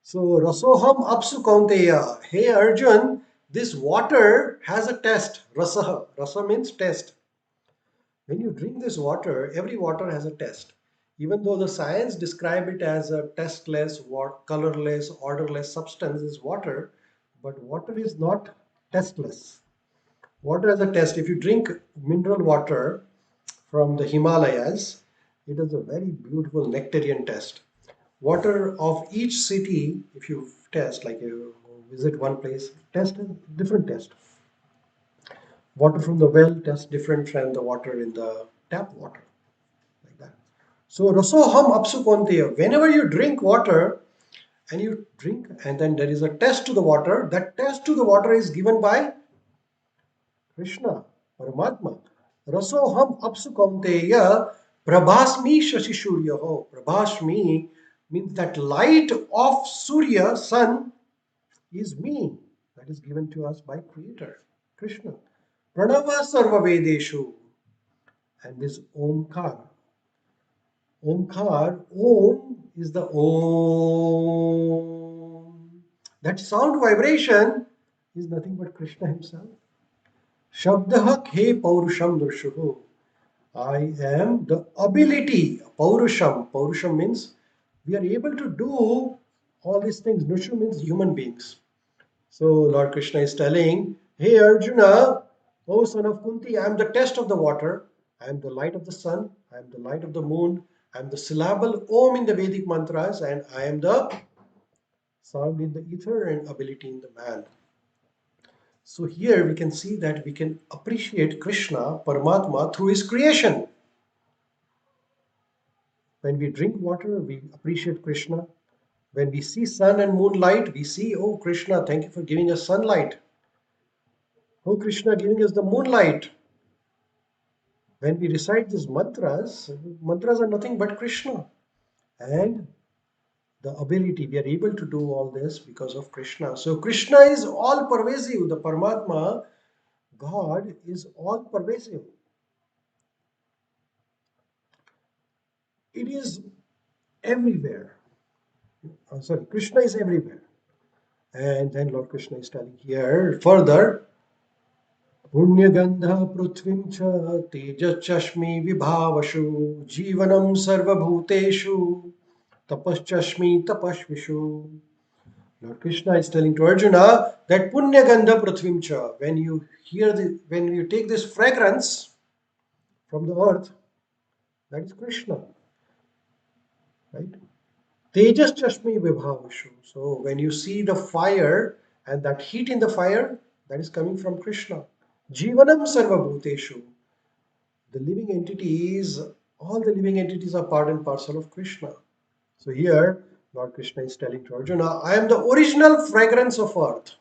[SPEAKER 1] So Rasoham Apsu Kaunteya. Hey Arjun, this water has a test. Rasa. Rasa means test. When you drink this water, every water has a test. Even though the science describe it as a testless, colorless, odorless substance is water, but water is not testless. Water has a test. If you drink mineral water from the Himalayas, it is a very beautiful nectarian test. Water of each city, if you test, like you visit one place, test a different test. Water from the well tastes different from the water in the tap water, like that. So rasoham apsukonteya. Whenever you drink water and you drink, and then there is a test to the water, that test to the water is given by Krishna, Paramatma. Rasoham apsukonteya prabhasmi shashishuryaho. Prabhasmi means that light of Surya, sun, is me. That is given to us by Creator, Krishna. Pranava sarva vedeshu. And this Omkar. Omkar, Om is the Om. That sound vibration is nothing but Krishna himself. Shabdaha khe paurusham darshuhu. I am the ability, paurusham. Paurusham means we are able to do all these things. Nushu means human beings. So Lord Krishna is telling, hey Arjuna, O son of Kunti, I am the test of the water, I am the light of the sun, I am the light of the moon, I am the syllable Om in the Vedic mantras, and I am the sound in the ether and ability in the man. So here we can see that we can appreciate Krishna, Paramatma, through his creation. When we drink water, we appreciate Krishna. When we see sun and moonlight, we see, oh Krishna, thank you for giving us sunlight. Oh Krishna, giving us the moonlight. When we recite these mantras, mantras are nothing but Krishna. And the ability, we are able to do all this because of Krishna. So Krishna is all pervasive. The Paramatma, God, is all pervasive. It is everywhere. Sorry, Krishna is everywhere. And then Lord Krishna is telling here further, पुण्यगन्ध पृथ्वीं च तेजश्चश्मि विभावशु जीवनं सर्वभूतेषु tapashchashmi tapashvishu. Lord Krishna is telling to Arjuna that punya gandha prithvimcha. When you take this fragrance from the earth, that is Krishna, right? Tejas chashmi vibhavashu. So when you see the fire and that heat in the fire, that is coming from Krishna. Jivanam sarva bhuteshu. The living entities, all the living entities are part and parcel of Krishna. So here, Lord Krishna is telling to Arjuna, I am the original fragrance of earth.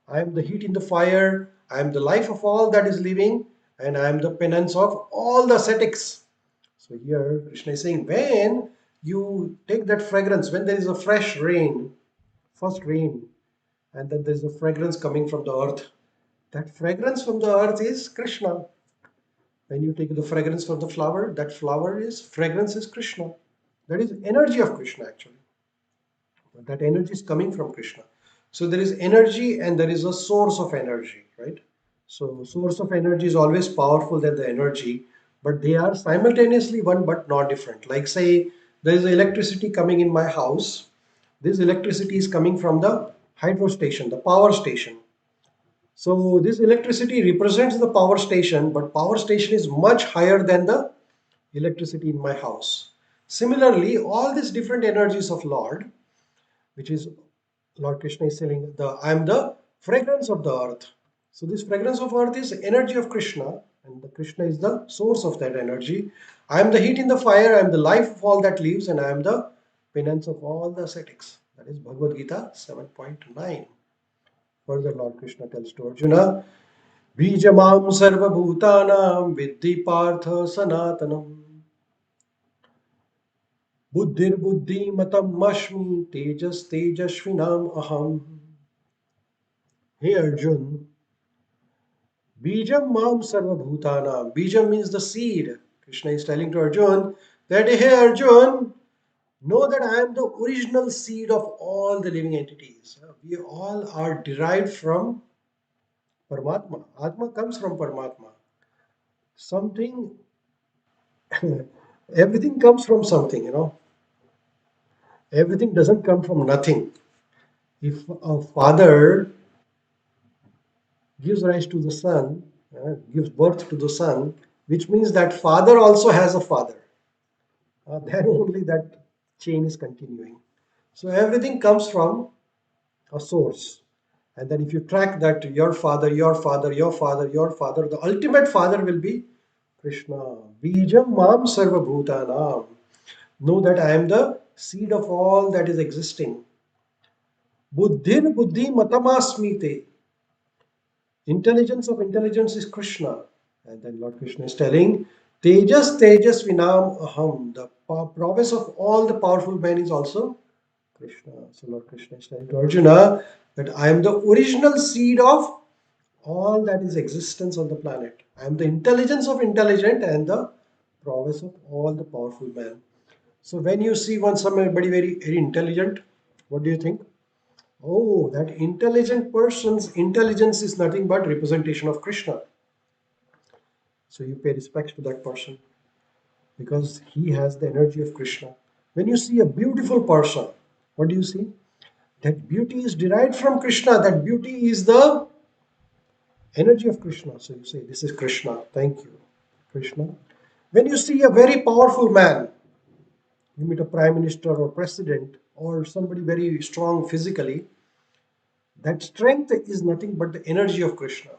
[SPEAKER 1] I am the heat in the fire. I am the life of all that is living. And I am the penance of all the ascetics. So here, Krishna is saying, when you take that fragrance, when there is a fresh rain, first rain, and then there is a fragrance coming from the earth, that fragrance from the earth is Krishna. When you take the fragrance from the flower, that flower is fragrance is Krishna. That is energy of Krishna actually. But that energy is coming from Krishna. So there is energy and there is a source of energy, right? So source of energy is always powerful than the energy, but they are simultaneously one but not different. Like say there is electricity coming in my house. This electricity is coming from the hydro station, the power station. So this electricity represents the power station, but power station is much higher than the electricity in my house. Similarly, all these different energies of Lord, which is Lord Krishna is saying, I am the fragrance of the earth. So this fragrance of earth is energy of Krishna, and the Krishna is the source of that energy. I am the heat in the fire, I am the life of all that lives, and I am the penance of all the ascetics. That is Bhagavad Gita 7.9. Further, Lord Krishna tells to Arjuna, Bijamam sarva bhutanam viddhi partha sanatanam. Buddhir buddhi matam mashmi tejas tejashvinam aham. Hey Arjun, Bijam mam sarva bhutana. Bijam means the seed. Krishna is telling to Arjun that, hey Arjun, know that I am the original seed of all the living entities. We all are derived from Paramatma. Atma comes from Paramatma. Something, everything comes from something. Everything doesn't come from nothing. If a father gives rise to the son, gives birth to the son, which means that father also has a father. Then only that chain is continuing. So everything comes from a source. And then if you track that your father, your father, your father, your father, the ultimate father will be Krishna. Bijam mam sarva bhutanam. Know that I am the seed of all that is existing. Buddhir buddhi matamasmite. Intelligence of intelligence is Krishna. And then Lord Krishna is telling, Tejas Tejas Vinam Aham. The prowess of all the powerful men is also Krishna. So Lord Krishna is telling to Arjuna that I am the original seed of all that is existence on the planet. I am the intelligence of intelligent and the prowess of all the powerful men. So when you see somebody very intelligent, what do you think? Oh, that intelligent person's intelligence is nothing but representation of Krishna. So you pay respect to that person because he has the energy of Krishna. When you see a beautiful person, what do you see? That beauty is derived from Krishna. That beauty is the energy of Krishna. So you say, this is Krishna. Thank you, Krishna. When you see a very powerful man, you meet a prime minister or president or somebody very strong physically, that strength is nothing but the energy of Krishna.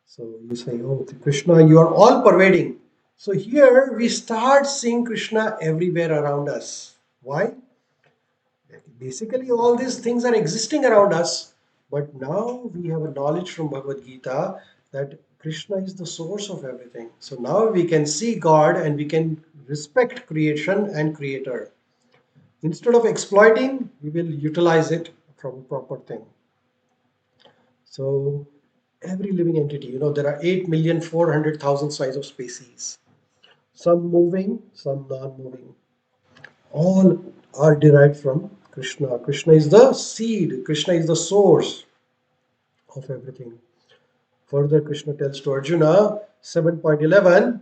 [SPEAKER 1] So you say, oh, Krishna, you are all pervading. So here we start seeing Krishna everywhere around us. Why? Basically, all these things are existing around us. But now we have a knowledge from Bhagavad Gita that Krishna is the source of everything. So now we can see God and we can respect creation and creator. Instead of exploiting, we will utilize it from a proper thing. So every living entity, there are 8,400,000 size of species. Some moving, some non-moving. All are derived from Krishna. Krishna is the seed. Krishna is the source of everything. Further, Krishna tells to Arjuna, 7.11,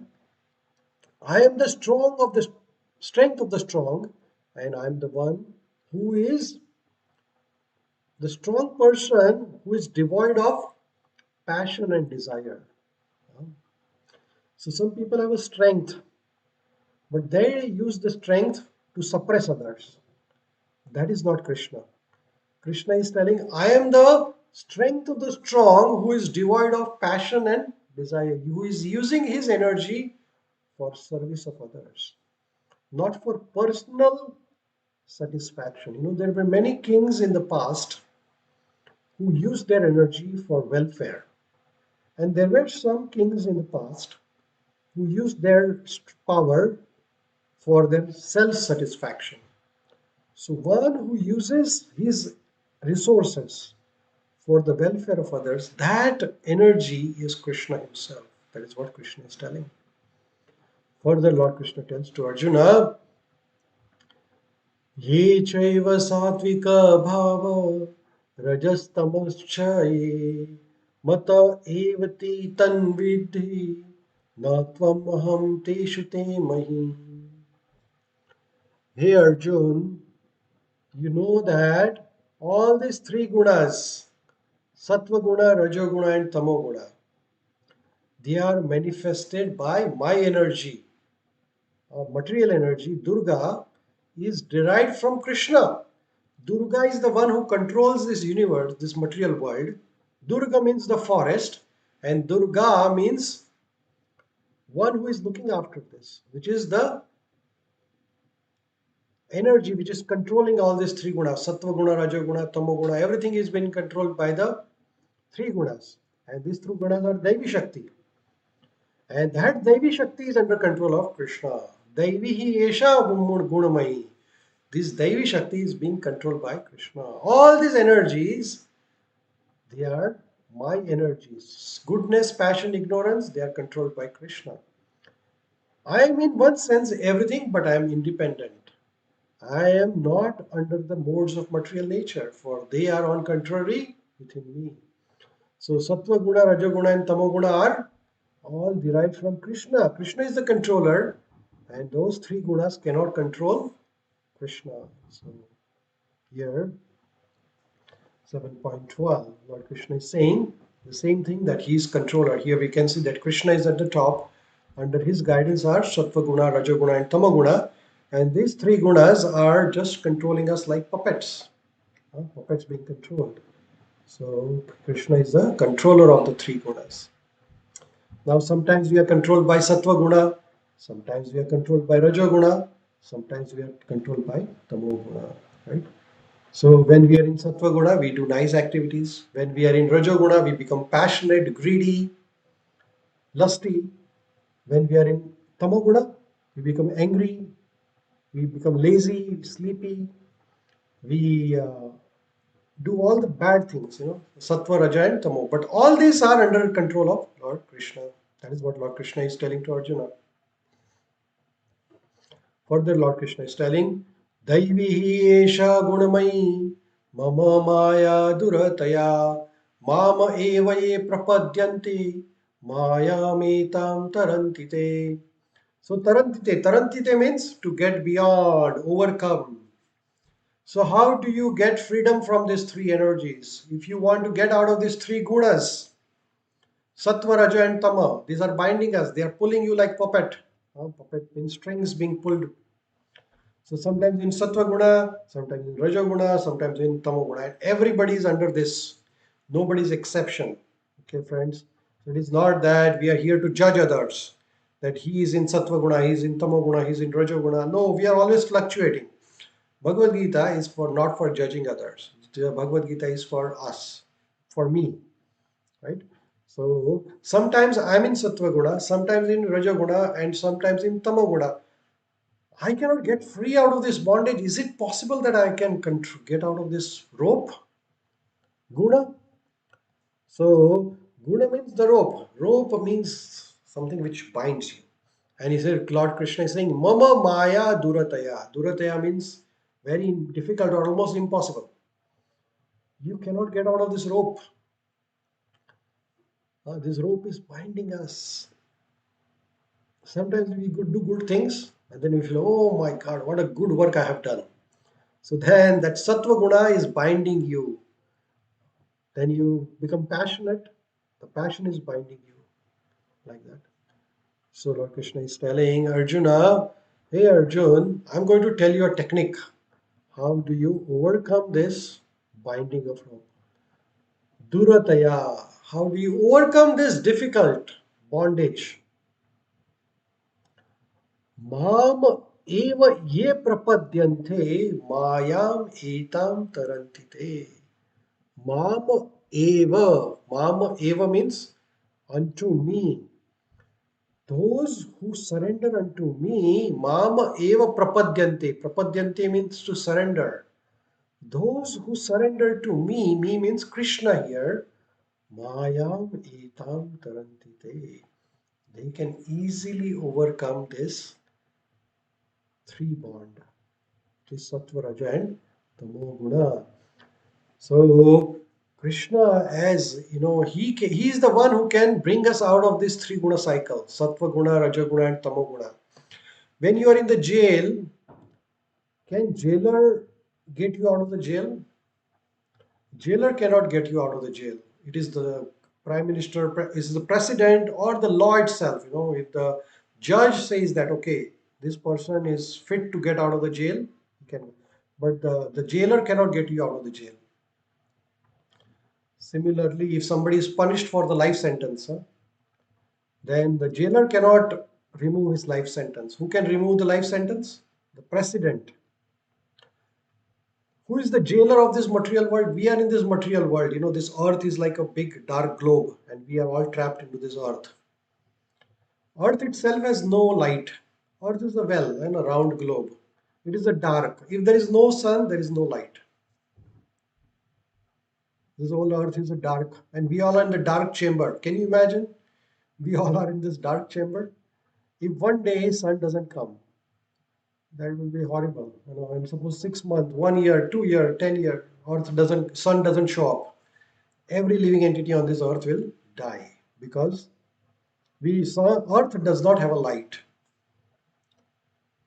[SPEAKER 1] I am the strength of the strong, and I am the one who is the strong person who is devoid of passion and desire. So some people have a strength, but they use the strength to suppress others. That is not Krishna. Krishna is telling, I am the strength of the strong who is devoid of passion and desire, who is using his energy for service of others, not for personal satisfaction. There were many kings in the past who used their energy for welfare. And there were some kings in the past who used their power for their self satisfaction. So, one who uses his resources for the welfare of others, that energy is Krishna himself. That is what Krishna is telling. Further, Lord Krishna tells to Arjuna, Ye chaiva satvika bhava rajastamascha mata evati tanvidhi natvam aham teshu te mahi. Hey Arjun, you know that all these three gunas, sattva guna, rajo guna, and tamo guna, they are manifested by my energy, material energy. Durga is derived from Krishna. Durga is the one who controls this universe, this material world. Durga means the forest, and Durga means one who is looking after this, which is the energy which is controlling all these three gunas, sattva guna, raja guna, tamo guna. Everything is being controlled by the three gunas, and these three gunas are Devi Shakti, and that Devi Shakti is under control of Krishna. Daivihi Esha Gunamayi. This Daivi Shakti is being controlled by Krishna. All these energies, they are my energies. Goodness, passion, ignorance, they are controlled by Krishna. I am in one sense everything, but I am independent. I am not under the modes of material nature, for they are on contrary within me. So Sattva Guna, Rajaguna, and Tamoguna are all derived from Krishna. Krishna is the controller, and those three gunas cannot control Krishna. So here, 7.12, Lord Krishna is saying the same thing, that he is controller. Here we can see that Krishna is at the top. Under his guidance are Sattva Guna, Rajaguna, and Tamaguna. And these three gunas are just controlling us like puppets. Puppets being controlled. So Krishna is the controller of the three gunas. Now sometimes we are controlled by Sattva Guna, sometimes we are controlled by Raja Guna, sometimes we are controlled by Tamo Guna. Right? So when we are in Sattva Guna, we do nice activities. When we are in Raja Guna, we become passionate, greedy, lusty. When we are in Tamo Guna, we become angry, we become lazy, sleepy. We do all the bad things, Sattva, Raja, and Tamo. But all these are under control of Lord Krishna. That is what Lord Krishna is telling to Arjuna. Further, Lord Krishna is telling, Daivihi Esha Gunamayi Mama Maya Durataya Mama Eva Ye Prapadyanti Maya Metam Tarantite. So Tarantite means to get beyond, overcome. So how do you get freedom from these three energies? If you want to get out of these three gunas, Sattva, Raja, and Tama, these are binding us. They are pulling you like puppet. Puppet means strings being pulled. So sometimes in Sattva Guna, sometimes in Raja Guna, sometimes in Tamo Guna. And everybody is under this. Nobody's exception. Okay, friends. So it is not that we are here to judge others. That he is in Sattva Guna, he is in Tamo Guna, he is in Raja Guna. No, we are always fluctuating. Bhagavad Gita is for not for judging others. The Bhagavad Gita is for us, for me, right? So sometimes I'm in Sattva Guna, sometimes in Raja Guna, and sometimes in Tamo Guna. I cannot get free out of this bondage. Is it possible that I can get out of this rope? Guna. So, Guna means the rope. Rope means something which binds you. And he said, Lord Krishna is saying, Mama Maya Durataya. Durataya means very difficult or almost impossible. You cannot get out of this rope. This rope is binding us. Sometimes we could do good things and then we feel, oh my God, what a good work I have done. So then that Sattva Guna is binding you. Then you become passionate. The passion is binding you like that. So Lord Krishna is telling Arjuna, hey Arjun, I'm going to tell you a technique. How do you overcome this binding of rope? Durataya. How do you overcome this difficult bondage? Mam eva ye prapadyante mayam etam tarantite. Mam eva means unto me. Those who surrender unto me, Mama eva prapadyante. Prapadyante means to surrender. Those who surrender to me means Krishna here, Mayam etam tarantite. They can easily overcome this three bond, this Sattva, Raja, and Tamo Guna. So Krishna, as you know, he is the one who can bring us out of this three guna cycle: Sattva Guna, Raja Guna, and Tamo Guna. When you are in the jail, can jailer get you out of the jail? Jailer cannot get you out of the jail. It is the prime minister, is the president, or the law itself. If the judge says that okay, this person is fit to get out of the jail, he can. But the jailer cannot get you out of the jail. Similarly, if somebody is punished for the life sentence, then the jailer cannot remove his life sentence. Who can remove the life sentence? The president. Who is the jailer of this material world? We are in this material world. This earth is like a big dark globe, and we are all trapped into this earth. Earth itself has no light. Earth is a well and a round globe. It is a dark. If there is no sun, there is no light. This whole earth is a dark, and we all are in the dark chamber. Can you imagine? We all are in this dark chamber. If one day sun doesn't come, that will be horrible. And suppose 6 months, 1 year, 2 year, 10 year, sun doesn't show up. Every living entity on this earth will die because we saw earth does not have a light.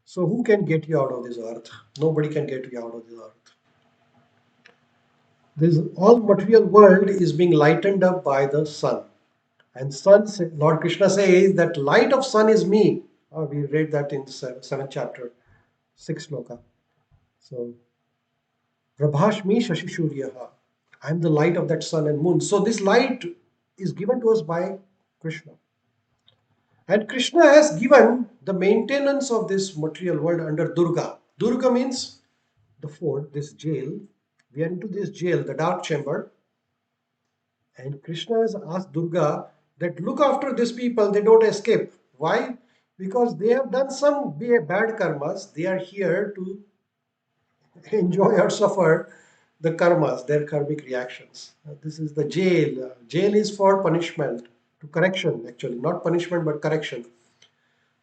[SPEAKER 1] So who can get you out of this earth? Nobody can get you out of this earth. This all material world is being lightened up by the sun. And Lord Krishna says that light of sun is me. We read that in the seventh chapter, sixth sloka. So Prabhashmi Shashi Shuryaha. I'm the light of that sun and moon. So this light is given to us by Krishna. And Krishna has given the maintenance of this material world under Durga. Durga means the fort, this jail. We are into this jail, the dark chamber. And Krishna has asked Durga that look after these people, they don't escape. Why? Because they have done some bad karmas. They are here to enjoy or suffer the karmas, their karmic reactions. This is the jail. Jail is for punishment, to correction actually, not punishment but correction.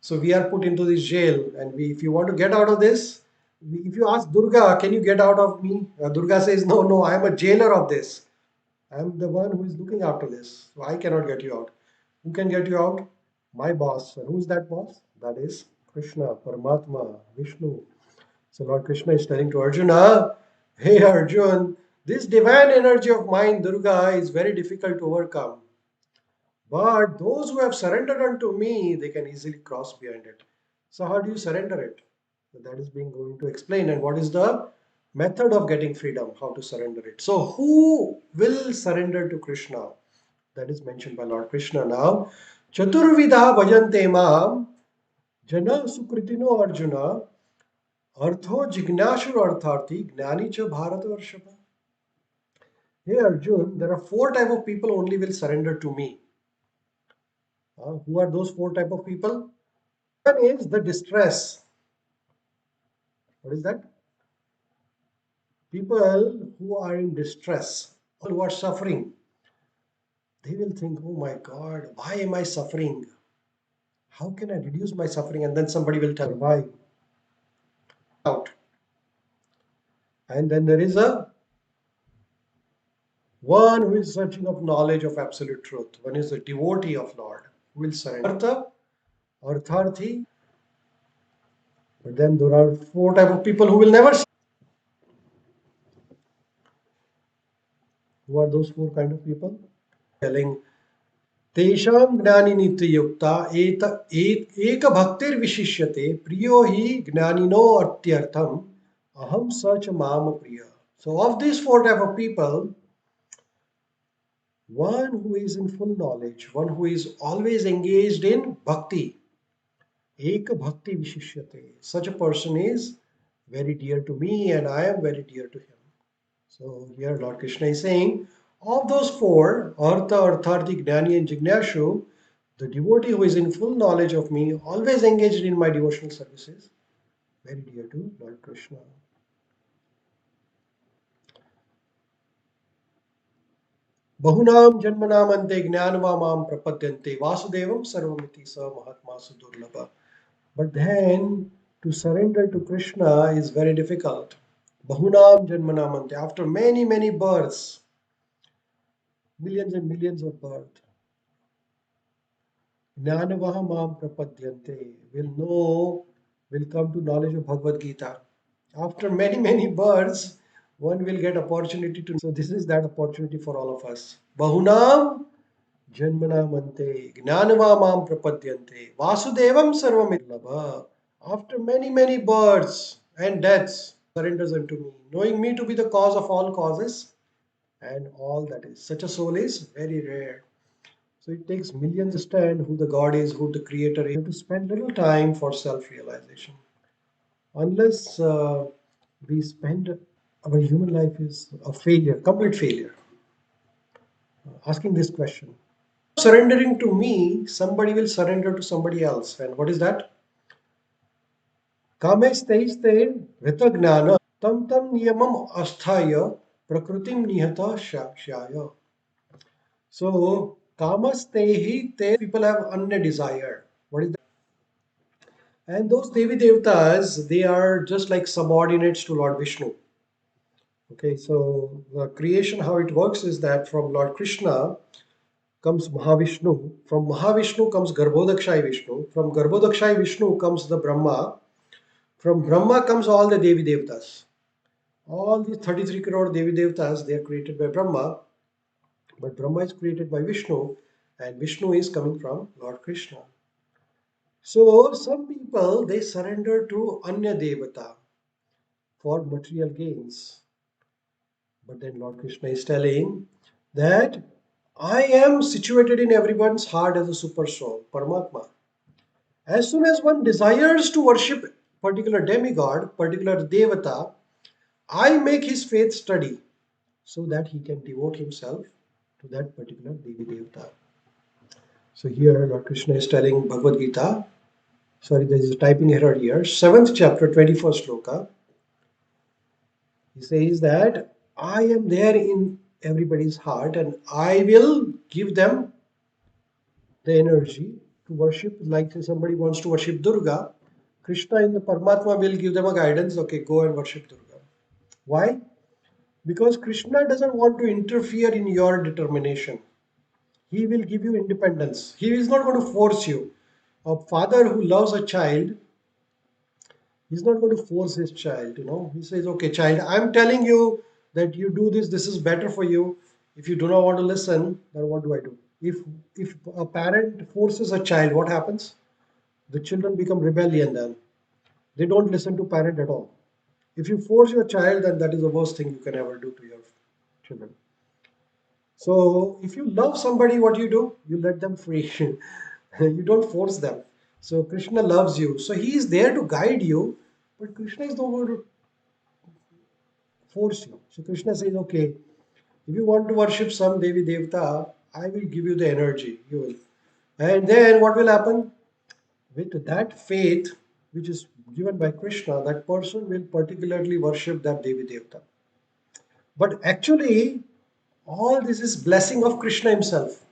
[SPEAKER 1] So we are put into this jail, and if you want to get out of this, if you ask Durga, can you get out of me? Durga says, no, no, I am a jailer of this. I'm the one who is looking after this. So I cannot get you out. Who can get you out? My boss. And who's that boss? That is Krishna, Paramatma, Vishnu. So Lord Krishna is telling to Arjuna, hey Arjun, this divine energy of mine, Durga, is very difficult to overcome. But those who have surrendered unto me, they can easily cross behind it. So how do you surrender it? So that is being going to explain. And what is the method of getting freedom? How to surrender it? So who will surrender to Krishna? That is mentioned by Lord Krishna now. Chaturvidha bhajante mam jana sukritino arjuna artho jignashur artharthi gnani cha bharata varshava. Hey Arjun, there are four type of people only will surrender to me. Who are those four type of people? One is the distress. What is that? People who are in distress, who are suffering, they will think, oh my God, why am I suffering? How can I reduce my suffering? And then somebody will tell why out. And then there is a one who is searching of knowledge of absolute truth. One is a devotee of Lord who will surrender. Artha, Artharthi. But then there are four type of people who will never. Who are those four kind of people? Telling तेषां ज्ञानिनित्ययुक्ता एक भक्तिर्विशिष्यते प्रियो हि ज्ञानिनो अत्यर्थम aham such mam priya. So of these four type of people, one who is in full knowledge, one who is always engaged in bhakti, ek bhakti vishishyate. Such a person is very dear to me and I am very dear to him. So here Lord Krishna is saying, of those four, Artha, Artharthi, Gnani and Jignashu, the devotee who is in full knowledge of me, always engaged in my devotional services, very dear to Lord Krishna. Bahunam janmanamante jnanvamam prapadyante vasudevam sarvamiti sa mahatma sudurlabha. But then to surrender to Krishna is very difficult. Bahunam janmanamante, after many, many births, millions and millions of births, Jnanavaha mam prapadyante will come to knowledge of Bhagavad Gita. After many, many births, one will get opportunity to. So this is that opportunity for all of us. Bahunam janmanamante jnanava mam prapadyante vasudevam sarvamidlabha. After many, many births and deaths, surrenders unto me, knowing me to be the cause of all causes and all that is. Such a soul is very rare. So it takes millions to understand who the God is, who the Creator is. You have to spend little time for self-realization. Unless we spend our human life is a failure, complete failure. Asking this question. Surrendering to me, somebody will surrender to somebody else. And what is that? कामैस्तैस्ते tam tam niyamam asthaya prakritim nihata shakshaya. So kamastehi te people have anya desire. What is that? And those Devi Devtas, they are just like subordinates to Lord Vishnu. Okay, so the creation, how it works is that from Lord Krishna comes Mahavishnu. From Mahavishnu comes Garbhodakshai Vishnu. From Garbhodakshai Vishnu comes the Brahma. From Brahma comes all the Devi Devtas. All these 33 crore Devi Devtas, they are created by Brahma, but Brahma is created by Vishnu, and Vishnu is coming from Lord Krishna. So some people they surrender to Anya Devata for material gains. But then Lord Krishna is telling that I am situated in everyone's heart as a super soul, Paramatma. As soon as one desires to worship particular demigod, particular devata, I make his faith steady so that he can devote himself to that particular Devi Devata. So here Lord Krishna is telling Bhagavad Gita, sorry, there is a typing error here, 7th chapter, 21st sloka. He says that I am there in everybody's heart and I will give them the energy to worship. Like say somebody wants to worship Durga, Krishna in the Paramatma will give them a guidance, okay, go and worship Durga. Why? Because Krishna doesn't want to interfere in your determination. He will give you independence. He is not going to force you. A father who loves a child, he's not going to force his child, He says, okay, child, I'm telling you that you do this, this is better for you. If you do not want to listen, then what do I do? If a parent forces a child, what happens? The children become rebellion then. They don't listen to parent at all. If you force your child, then that is the worst thing you can ever do to your children. So if you love somebody, what you do? You let them free. You don't force them. So Krishna loves you. So he is there to guide you, but Krishna is not going to force you. So Krishna says, okay, if you want to worship some Devi Devta, I will give you the energy. You will. And then what will happen? With that faith, which is given by Krishna, that person will particularly worship that Devi Devta. But actually, all this is blessing of Krishna himself.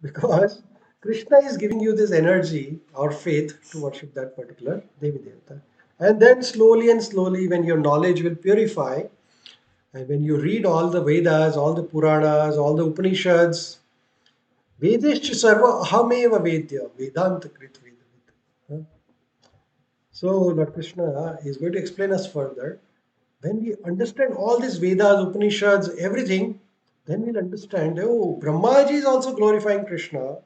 [SPEAKER 1] Because Krishna is giving you this energy or faith to worship that particular Devi Devata. And then slowly and slowly, when your knowledge will purify, and when you read all the Vedas, all the Puranas, all the Upanishads, Vedeshcha sarva ahameva vedya, Vedanta krit Veda. So Lord Krishna is going to explain us further. When we understand all these Vedas, Upanishads, everything, then we'll understand, oh, Brahmaji is also glorifying Krishna.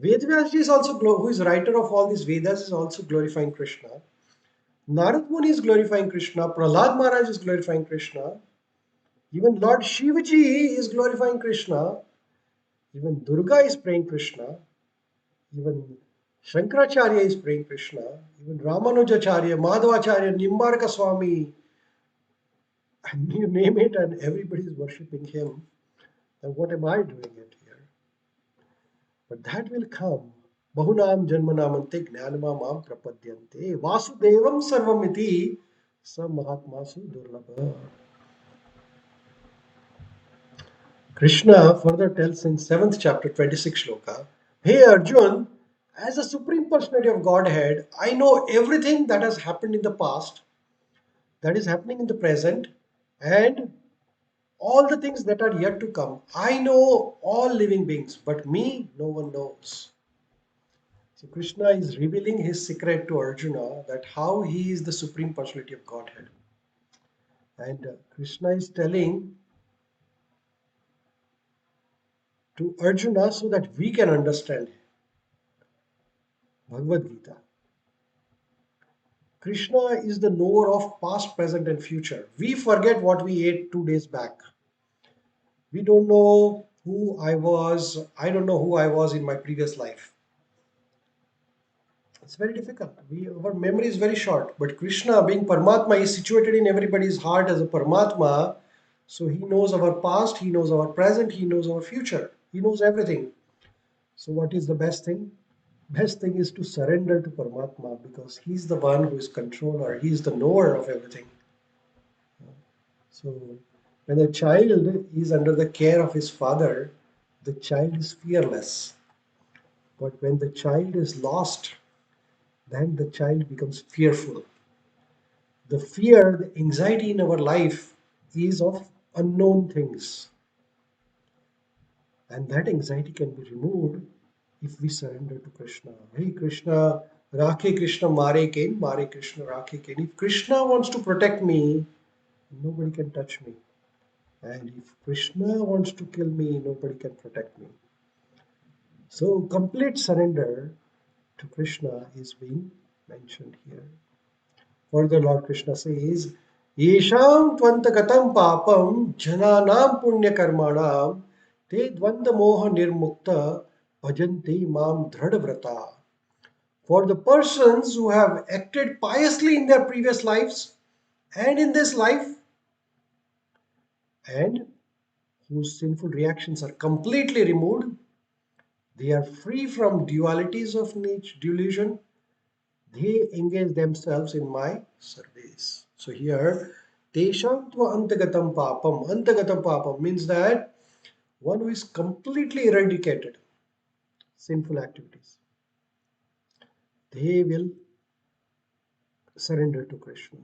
[SPEAKER 1] Vedvyaji is also, who is writer of all these Vedas, is also glorifying Krishna. Narad Muni is glorifying Krishna. Prahlad Maharaj is glorifying Krishna. Even Lord Shivaji is glorifying Krishna. Even Durga is praying Krishna. Even Shankaracharya is praying Krishna. Even Ramanujacharya, Madhavacharya, Nimbarka Swami, and you name it, and everybody is worshipping him. And what am I doing it here? But that will come. Bahunam janmanamante jnanamam prapadyante vasudevam sarvamiti sa mahatmasu durlabha. Krishna further tells in 7th chapter 26 shloka, Hey Arjun, as a supreme personality of Godhead, I know everything that has happened in the past, that is happening in the present, and all the things that are yet to come. I know all living beings, but me, no one knows. So Krishna is revealing his secret to Arjuna that how he is the supreme personality of Godhead. And Krishna is telling to Arjuna so that we can understand Bhagavad Gita. Krishna is the knower of past, present, and future. We forget what we ate 2 days back. We don't know who I was. I don't know who I was in my previous life. It's very difficult. Our memory is very short. But Krishna, being Paramatma, is situated in everybody's heart as a Paramatma. So he knows our past, he knows our present, he knows our future. He knows everything. So what is the best thing? Best thing is to surrender to Paramatma because he's the one who is controller, he's the knower of everything. So when a child is under the care of his father, the child is fearless. But when the child is lost, then the child becomes fearful. The fear, the anxiety in our life is of unknown things. And that anxiety can be removed if we surrender to Krishna. Hey Krishna, Rakhe Krishna Mare Krishna Rakhe Ken. If Krishna wants to protect me, nobody can touch me. And if Krishna wants to kill me, nobody can protect me. So complete surrender to Krishna is being mentioned here. Further, Lord Krishna says, Yesham tvantagatam papam jananam punya karmanam te dvanda moha nirmukta bhajanti mam dhradavrata. For the persons who have acted piously in their previous lives and in this life, and whose sinful reactions are completely removed, they are free from dualities of nature, delusion. They engage themselves in my service. So here, Tesham tva antagatam papam. Antagatam papam means that one who is completely eradicated sinful activities. They will surrender to Krishna.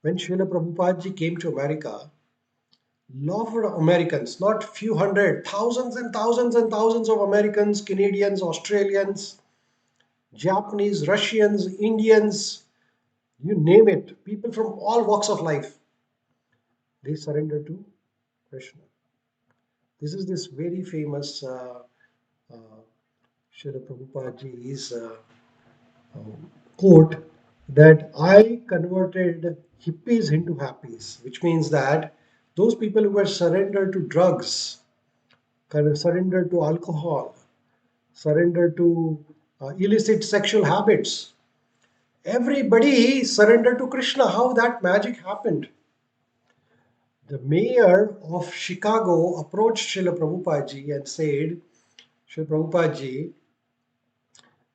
[SPEAKER 1] When Srila Prabhupada ji came to America, lot of Americans, not few hundred, thousands and thousands and thousands of Americans, Canadians, Australians, Japanese, Russians, Indians, you name it, people from all walks of life, they surrender to Krishna. This is this very famous uh, Srila Prabhupada ji's quote that I converted hippies into happies, which means that those people who were surrendered to drugs, kind of surrendered to alcohol, surrendered to illicit sexual habits, everybody surrendered to Krishna. How that magic happened? The mayor of Chicago approached Srila Prabhupada ji and said, Srila Prabhupada ji,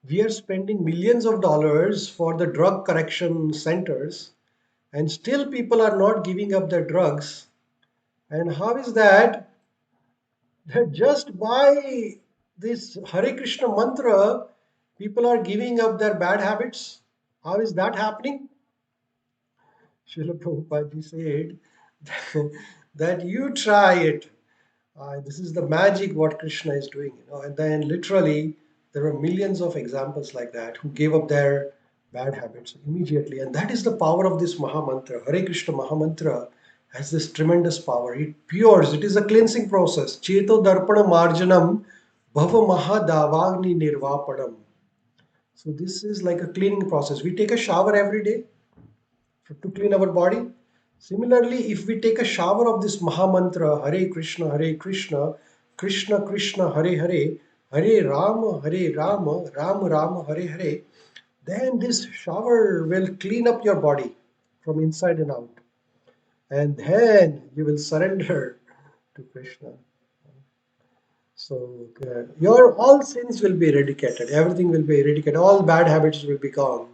[SPEAKER 1] we are spending millions of dollars for the drug correction centers, and still people are not giving up their drugs. And how is that? That just by this Hare Krishna mantra, people are giving up their bad habits. How is that happening? Srila Prabhupada said that you try it. This is the magic what Krishna is doing, you know. And then literally there are millions of examples like that who gave up their bad habits immediately. And that is the power of this Maha Mantra. Hare Krishna Maha Mantra has this tremendous power. It pures, it is a cleansing process. Cheto Darpana Marjanam Bhava Mahadavagni Nirvapanam. So this is like a cleaning process. We take a shower every day to clean our body. Similarly, if we take a shower of this Maha Mantra, Hare Krishna, Krishna Krishna, Hare Hare, Hare Rama, Ram Ram, Hare Hare, then this shower will clean up your body from inside and out. And then you will surrender to Krishna. So your all sins will be eradicated. Everything will be eradicated. All bad habits will be gone.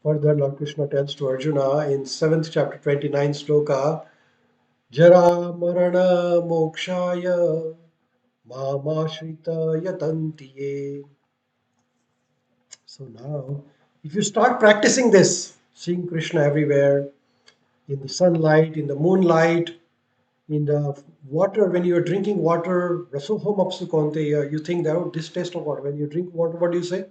[SPEAKER 1] Further, Lord Krishna tells to Arjuna in 7th chapter 29 sloka, Jara Marana Mokshaya Mamashrita Yatantiye. So now, if you start practicing this, seeing Krishna everywhere, in the sunlight, in the moonlight, in the water, when you're drinking water, Rasoham Apsu Kaunteya, you think that, oh, this taste of water. When you drink water, what do you say?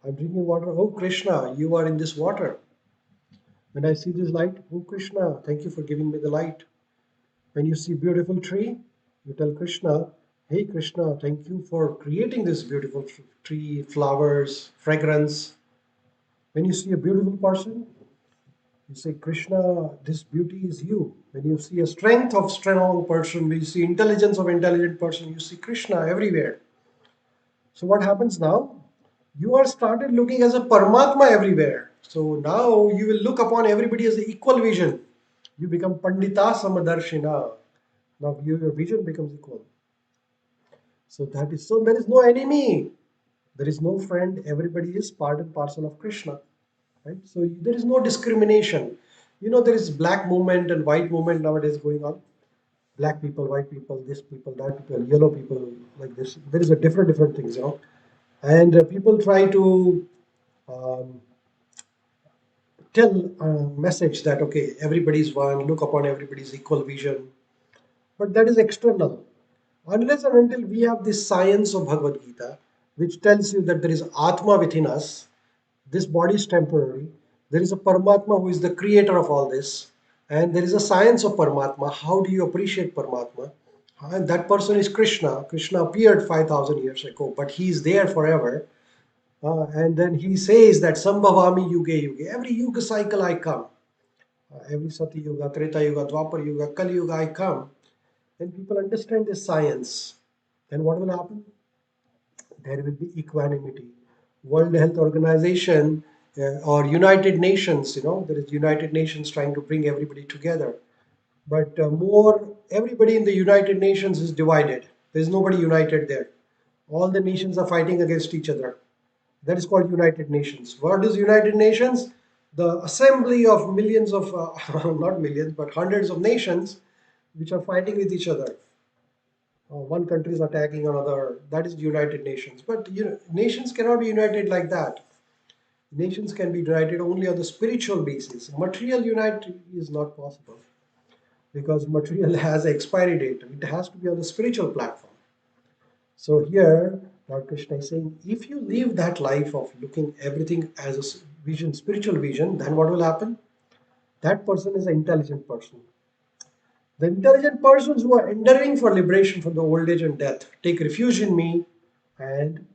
[SPEAKER 1] I'm drinking water. Oh, Krishna, you are in this water. When I see this light, oh Krishna, thank you for giving me the light. When you see beautiful tree, you tell Krishna, hey Krishna, thank you for creating this beautiful tree, flowers, fragrance. When you see a beautiful person, you say, Krishna, this beauty is you. When you see a strength of strong person, when you see intelligence of intelligent person, you see Krishna everywhere. So what happens now? You are started looking as a Paramatma everywhere. So now you will look upon everybody as an equal vision. You become Pandita Samadarshina. Now your vision becomes equal. So that is so there is no enemy, there is no friend. Everybody is part and parcel of Krishna, right? So there is no discrimination. There is black movement and white movement nowadays going on. Black people, white people, this people, that people, yellow people, like this. There is a different things. And people try to um, tell a message that okay, everybody is one, look upon everybody's equal vision, but that is external. Unless and until we have this science of Bhagavad Gita, which tells you that there is Atma within us, this body is temporary, there is a Paramatma who is the creator of all this, and there is a science of Paramatma. How do you appreciate Paramatma? And that person is Krishna. Krishna appeared 5,000 years ago, but he is there forever. And then he says that Sambhavami Yuge Yuge. Every Yuga cycle I come. Every Sati Yuga, Treta Yuga, Dwapar Yuga, Kali Yuga I come. When people understand this science, then what will happen? There will be equanimity. World Health Organization or United Nations, there is United Nations trying to bring everybody together. But more, everybody in the United Nations is divided. There is nobody united there. All the nations are fighting against each other. That is called United Nations. What is United Nations? The assembly of millions of, not millions, but hundreds of nations which are fighting with each other. One country is attacking another. That is United Nations. But nations cannot be united like that. Nations can be united only on the spiritual basis. Material unite is not possible because material has an expiry date. It has to be on the spiritual platform. So here, Lord Krishna is saying, if you live that life of looking everything as a vision, spiritual vision, then what will happen? That person is an intelligent person. The intelligent persons who are endeavoring for liberation from the old age and death take refuge in me and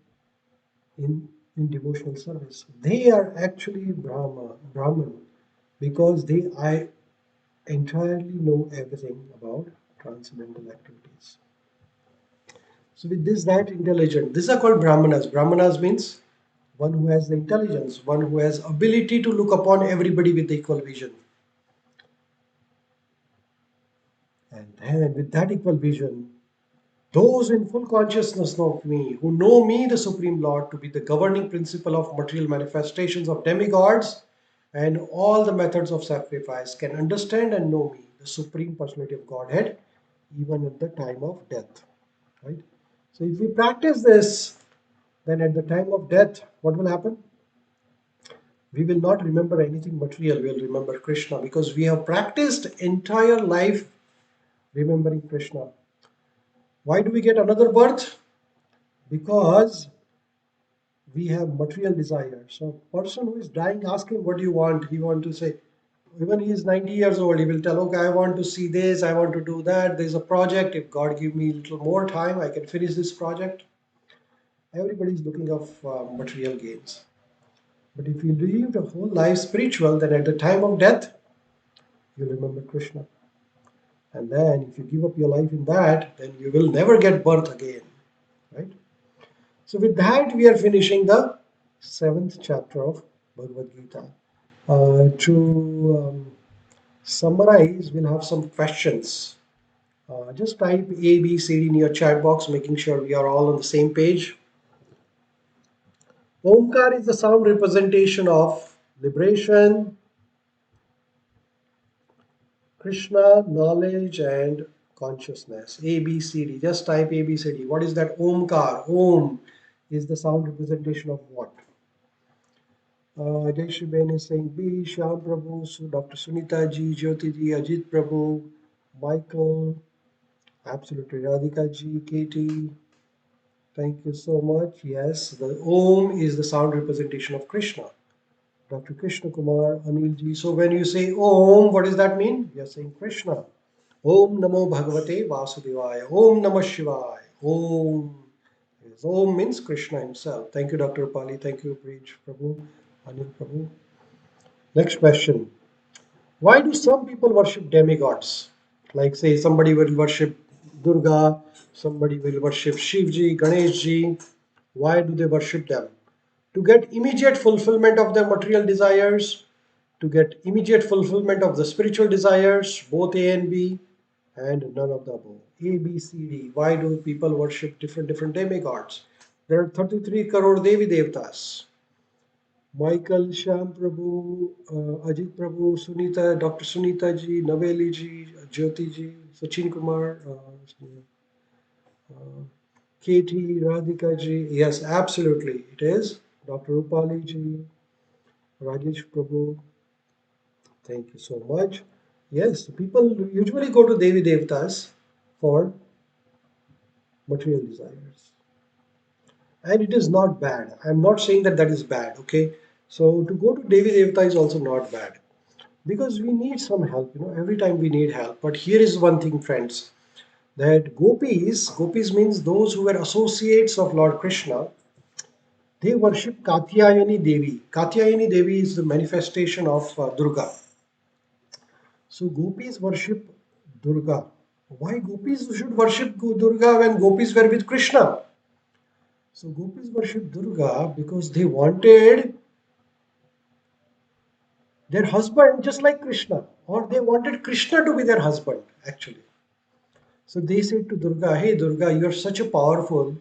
[SPEAKER 1] in devotional service. They are actually Brahman, because I entirely know everything about transcendental activities. So with this, that intelligent, these are called Brahmanas. Brahmanas means one who has the intelligence, one who has ability to look upon everybody with equal vision. And then with that equal vision, those in full consciousness of me, who know me, the Supreme Lord, to be the governing principle of material manifestations of demigods and all the methods of sacrifice, can understand and know me, the Supreme Personality of Godhead, even at the time of death. Right? So if we practice this, then at the time of death, what will happen? We will not remember anything material, we will remember Krishna because we have practiced entire life remembering Krishna. Why do we get another birth? Because we have material desire. So person who is dying, ask him what do you want? He want to say, even he is 90 years old, he will tell, okay, I want to see this, I want to do that. There's a project. If God give me a little more time, I can finish this project. Everybody is looking of material gains. But if you live the whole life spiritual, then at the time of death, you remember Krishna. And then if you give up your life in that, then you will never get birth again. Right? So with that, we are finishing the 7th chapter of Bhagavad Gita. To summarize, we'll have some questions. Just type A, B, C, D in your chat box, making sure we are all on the same page. Omkar is the sound representation of liberation, Krishna, knowledge, and consciousness. A, B, C, D. Just type A, B, C, D. What is that Omkar? Om is the sound representation of what? Jai Shri Ben is saying B, Shyam Prabhu, Dr. Sunita ji, Jyoti ji, Ajit Prabhu, Michael, absolutely, Radhika ji, Katie, thank you so much. Yes, the Om is the sound representation of Krishna. Dr. Krishna Kumar, Anil ji. So when you say Om, what does that mean? You are saying Krishna. Om Namo Bhagavate Vasudevaya. Om Namah Shivaya. Om. Yes, Om means Krishna himself. Thank you, Dr. Pali. Thank you, Preach Prabhu, Anil Prabhu. Next question. Why do some people worship demigods? Like, say, somebody will worship Durga, somebody will worship Shivji, Ganeshji. Why do they worship them? To get immediate fulfillment of their material desires, to get immediate fulfillment of the spiritual desires, both A and B, and none of the above. A, B, C, D. Why do people worship different demigods? There are 33 crore Devi Devtas. Michael, Shyam Prabhu, Ajit Prabhu, Sunita, Dr. Sunita ji, Naveli ji, Jyoti ji, Sachin Kumar, Katie, Radhika ji. Yes, absolutely. It is. Dr. Rupali ji, Rajesh Prabhu. Thank you so much. Yes, people usually go to Devi Devtas for material desires. And it is not bad. I'm not saying that that is bad, okay? So to go to Devi Devta is also not bad because we need some help, every time we need help. But here is one thing, friends, that gopis means those who were associates of Lord Krishna, they worship Katyayani Devi. Katyayani Devi is the manifestation of Durga. So gopis worship Durga. Why gopis should worship Durga when gopis were with Krishna? So gopis worship Durga because they wanted their husband just like Krishna, or they wanted Krishna to be their husband actually. So they said to Durga, "Hey Durga, you are such a powerful.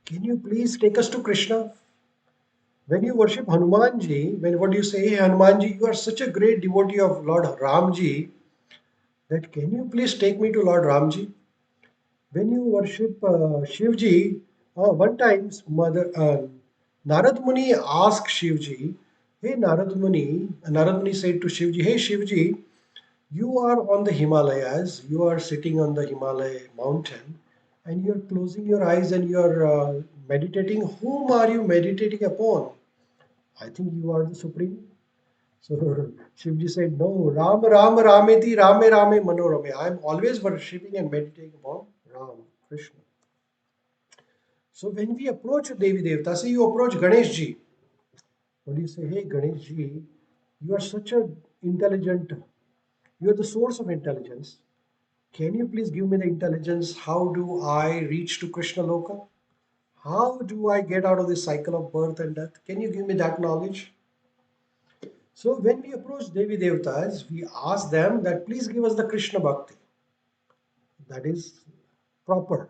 [SPEAKER 1] Can you please take us to Krishna?" When you worship Hanumanji, when what do you say, "Hey Hanumanji, you are such a great devotee of Lord Ramji, that can you please take me to Lord Ramji?" When you worship Shivji, one time Narad Muni asked Shivji, "Hey Narad Muni said to Shivji, "Hey Shivji, you are on the Himalayas, you are sitting on the Himalaya mountain, and you are closing your eyes and you are meditating. Whom are you meditating upon? I think you are the Supreme." So Shivji said, "No, Ram Ram Rameti Rame Rame Manorame. I am always worshipping and meditating upon Ram, Krishna." So when we approach Devi Devta, say you approach Ganesh ji, what do you say? "Hey Ganesh ji, you are such a intelligent, you are the source of intelligence. Can you please give me the intelligence? How do I reach to Krishna Loka? How do I get out of this cycle of birth and death? Can you give me that knowledge?" So when we approach Devi Devtas, we ask them that please give us the Krishna Bhakti. That is proper.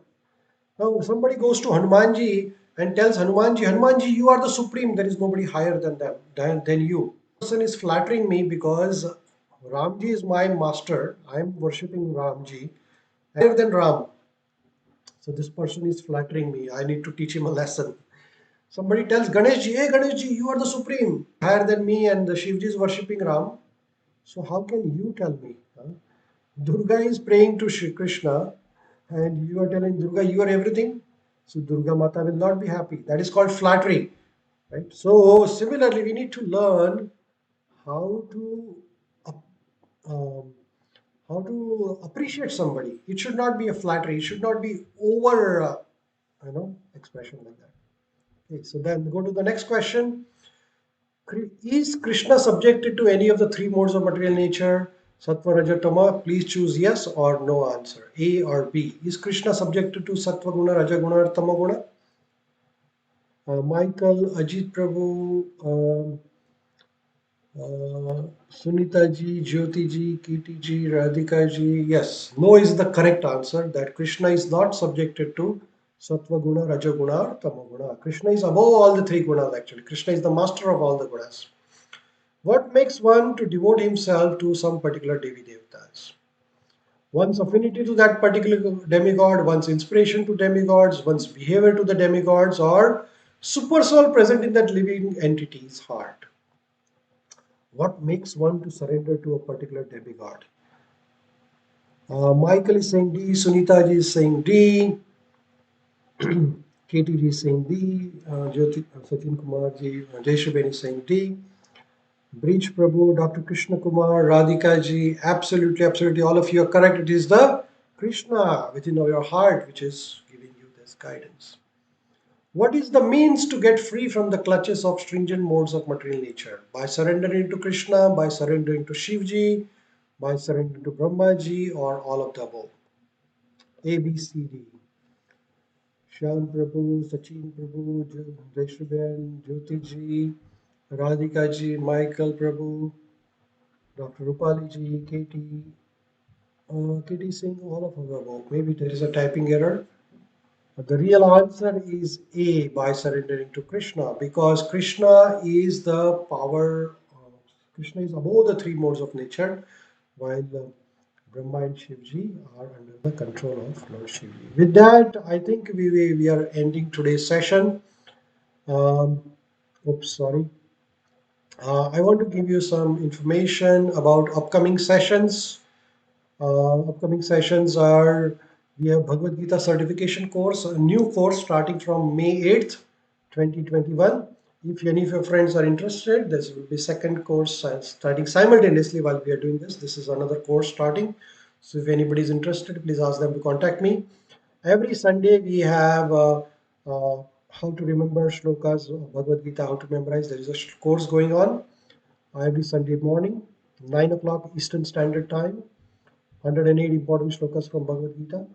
[SPEAKER 1] Now somebody goes to Hanumanji and tells Hanumanji, "Hanumanji, you are the supreme. There is nobody higher than them than you." Person is flattering me because Ramji is my master. I am worshipping Ramji higher than Ram. So this person is flattering me. I need to teach him a lesson. Somebody tells Ganeshji, "Hey Ganeshji, you are the supreme, higher than me, and the Shivji is worshipping Ram. So how can you tell me? Huh? Durga is praying to Shri Krishna, and you are telling Durga you are everything. So Durga Mata will not be happy. That is called flattery, right? So similarly, we need to learn how to um, appreciate somebody. It should not be a flattery. It should not be over, expression like that. Okay, so then go to the next question. Is Krishna subjected to any of the three modes of material nature? Sattva, Raja, Tama. Please choose yes or no answer. A or B. Is Krishna subjected to Sattva Guna, Raja Guna, or Tama Guna? Michael, Ajit Prabhu, Sunita ji, Jyoti ji, Kiti ji, Radhika ji. Yes, no is the correct answer. That Krishna is not subjected to Sattva Guna, Raja Guna, or Tama Guna. Krishna is above all the three gunas actually. Krishna is the master of all the gunas. What makes one to devote himself to some particular Devi Devtas? One's affinity to that particular demigod, one's inspiration to demigods, one's behavior to the demigods, or super soul present in that living entity's heart. What makes one to surrender to a particular demigod? Michael is saying D, Sunita ji is saying D, Katie ji is saying D, Sachin Kumar ji, Jayshuben is saying D. Breach Prabhu, Dr. Krishna Kumar, Radhika ji, absolutely, absolutely, all of you are correct. It is the Krishna within your heart which is giving you this guidance. What is the means to get free from the clutches of stringent modes of material nature? By surrendering to Krishna, by surrendering to Shivji, by surrendering to Brahmaji, or all of the above? A, B, C, D. Shyam Prabhu, Sachin Prabhu, Jaishruben, Jyoti ji, Radhika ji, Michael Prabhu, Dr. Rupali ji, Katie, Kitty saying all of the above. Maybe there is a typing error. But the real answer is A, by surrendering to Krishna, because Krishna is the power. Krishna is above the three modes of nature, while Brahma and Shivji are under the control of Lord Shivji. With that, I think we are ending today's session. Um, oops, sorry. I want to give you some information about upcoming sessions. Upcoming sessions are we have Bhagavad Gita certification course, a new course starting from May 8th, 2021. If any of your friends are interested, this will be second course starting simultaneously while we are doing this. This is another course starting. So if anybody is interested, please ask them to contact me. Every Sunday we have how to remember shlokas of Bhagavad Gita, how to memorize. There is a course going on every Sunday morning, 9 o'clock Eastern Standard Time. 108 important shlokas from Bhagavad Gita.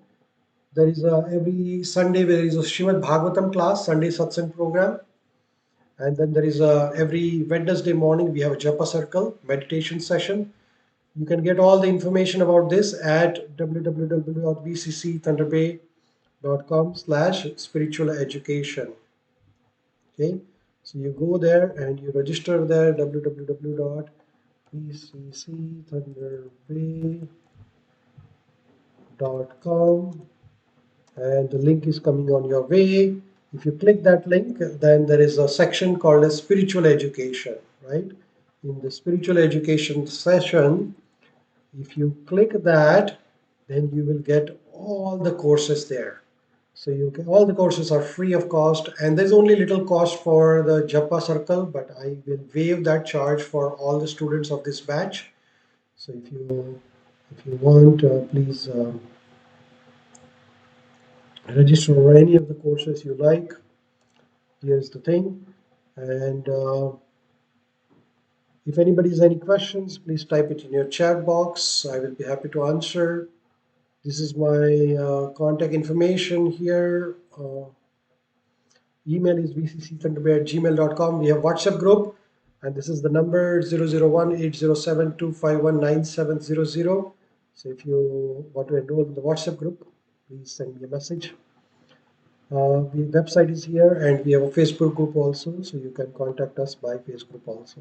[SPEAKER 1] There is every Sunday there is a Srimad Bhagavatam class, Sunday satsang program, and then there is every Wednesday morning we have a Japa circle meditation session. You can get all the information about this at www.bccthunderbay.com/spiritual education. Okay, so you go there and you register there www.bccthunderbay.com, and the link is coming on your way. If you click that link, then there is a section called as spiritual education, right? In the spiritual education session, if you click that, then you will get all the courses there. So you can, all the courses are free of cost, and there's only little cost for the Japa circle, but I will waive that charge for all the students of this batch. So if you want, please register for any of the courses you like. Here's the thing, and if anybody has any questions, please type it in your chat box. I will be happy to answer. This is my contact information here. Email is vccthunderbay@gmail.com. We have WhatsApp group, and this is the number 001-807-251-9700. So if you want to enroll in the WhatsApp group, please send me a message. The website is here, and we have a Facebook group also, so you can contact us by Facebook also.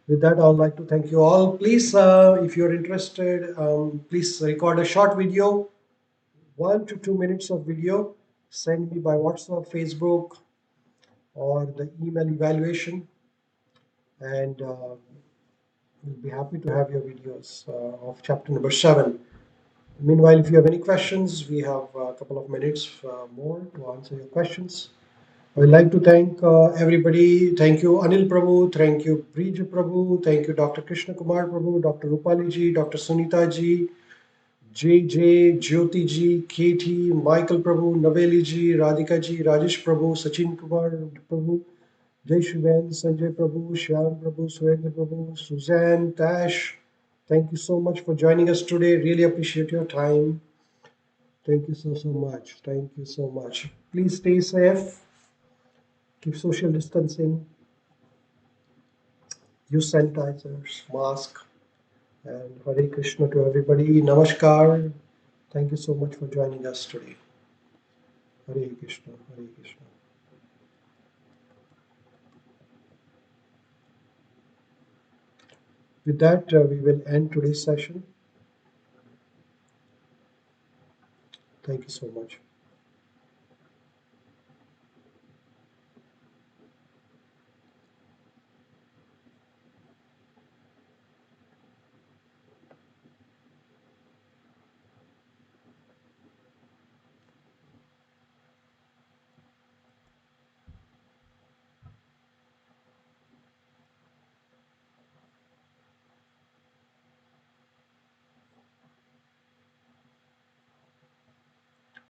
[SPEAKER 1] With that, I would like to thank you all. Please, if you're interested, please record a short video, 1 to 2 minutes of video. Send me by WhatsApp, Facebook, or the email evaluation, and we'll be happy to have your videos of chapter number 7. Meanwhile, if you have any questions, we have a couple of minutes more to answer your questions. I would like to thank everybody. Thank you, Anil Prabhu. Thank you, Brij Prabhu. Thank you, Dr. Krishna Kumar Prabhu, Dr. Rupali ji, Dr. Sunita ji, JJ, Jyoti ji, KT, Michael Prabhu, Naveli ji, Radhika ji, Rajesh Prabhu, Sachin Kumar Prabhu, Jai Shivan, Sanjay Prabhu, Shyam Prabhu, Surendra Prabhu, Suzanne, Tash. Thank you so much for joining us today. Really appreciate your time. Thank you so much. Thank you so much. Please stay safe. Keep social distancing. Use sanitizers, mask, and Hare Krishna to everybody. Namaskar. Thank you so much for joining us today. Hare Krishna, Hare Krishna. With that, we will end today's session. Thank you so much.